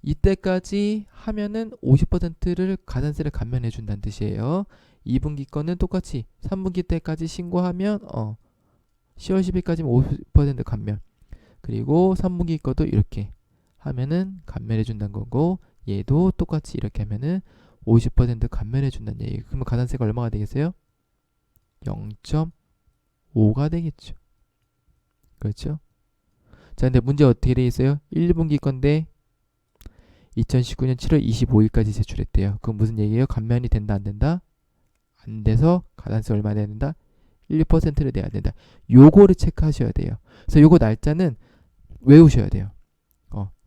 이때까지 하면은 50%를 가산세를 감면해 준다는 뜻이에요. 2분기 거는 똑같이 3분기 때까지 신고하면 10월 10일까지는 50% 감면. 그리고 3분기 거도 이렇게 하면은 감면해 준다는 거고 얘도 똑같이 이렇게 하면은 50% 감면해 준다는 얘기. 그러면 가산세가 얼마가 되겠어요? 0.5가 되겠죠. 그렇죠? 자, 근데 문제 어떻게 돼 있어요? 1분기 건데 2019년 7월 25일까지 제출했대요. 그건 무슨 얘기예요? 감면이 된다 안 된다? 안 돼서 가산세 얼마 내야 된다? 1%를 내야 된다. 요거를 체크하셔야 돼요. 그래서 요거 날짜는 외우셔야 돼요.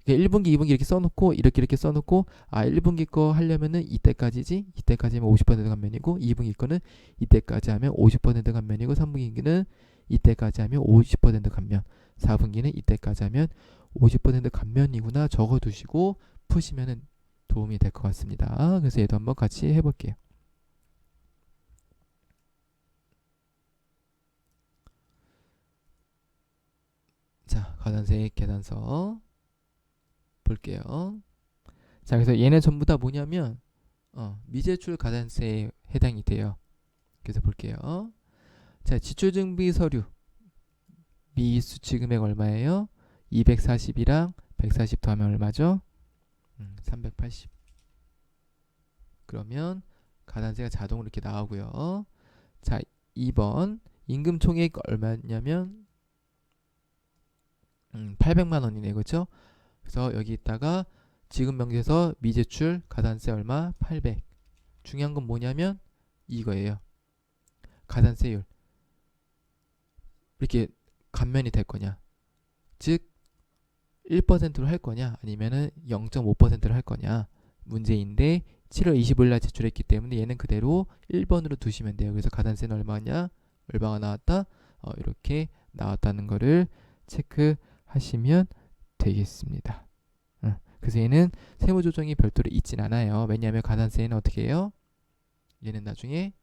1분기, 2분기 이렇게 써놓고 이렇게 써놓고 1분기 거 하려면은 이때까지지. 이때까지 하면 50% 감면이고 2분기 거는 이때까지 하면 50% 감면이고 3분기는 이때까지 하면 50% 감면. 4분기는 이때까지 하면 50% 감면이구나 적어두시고 푸시면은 도움이 될 것 같습니다. 그래서 얘도 한번 같이 해볼게요. 자, 가산세 계산서 볼게요. 자, 그래서 얘네 전부 다 뭐냐면 미제출 가산세에 해당이 돼요. 그래서 볼게요. 자, 지출증비 서류 미수치 금액 얼마예요? 240이랑 140 더하면 얼마죠? 380. 그러면 가산세가 자동으로 이렇게 나오고요. 자, 2번 임금 총액 얼마냐면 800만 원이네. 그렇죠? 그래서 여기 있다가 지급 명세서 미제출 가산세 얼마? 800. 중요한 건 뭐냐면 이거예요. 가산세율. 이렇게 감면이 될 거냐? 즉 1%로 할 거냐? 아니면은 0.5%로 할 거냐? 문제인데 7월 25일 날 제출했기 때문에 얘는 그대로 1번으로 두시면 돼요. 그래서 가산세는 얼마냐? 얼마가 나왔다? 이렇게 나왔다는 거를 체크하시면 되겠습니다. 그래서 얘는 세무조정이 별도로 있진 않아요. 왜냐하면 가산세는 어떻게 해요? 얘는 나중에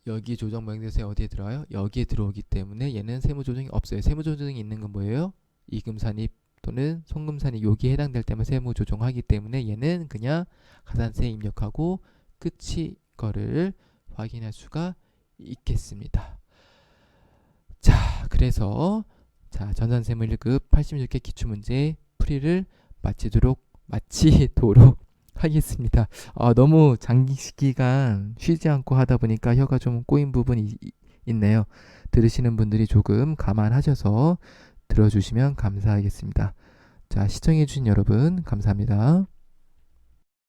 여기 조정 명세서에 어디에 들어와요? 여기에 들어오기 때문에 얘는 세무조정이 없어요. 세무조정이 있는 건 뭐예요? 이금산입 또는 송금산입 여기에 해당될 때만 세무조정하기 때문에 얘는 그냥 가산세에 입력하고 끝이 거를 확인할 수가 있겠습니다. 자, 그래서 전산세무 1급 86개 기출문제 풀이를 마치도록 하겠습니다. 너무 장기기간 쉬지 않고 하다 보니까 혀가 좀 꼬인 부분이 있네요. 들으시는 분들이 조금 감안하셔서 들어주시면 감사하겠습니다. 자, 시청해주신 여러분 감사합니다.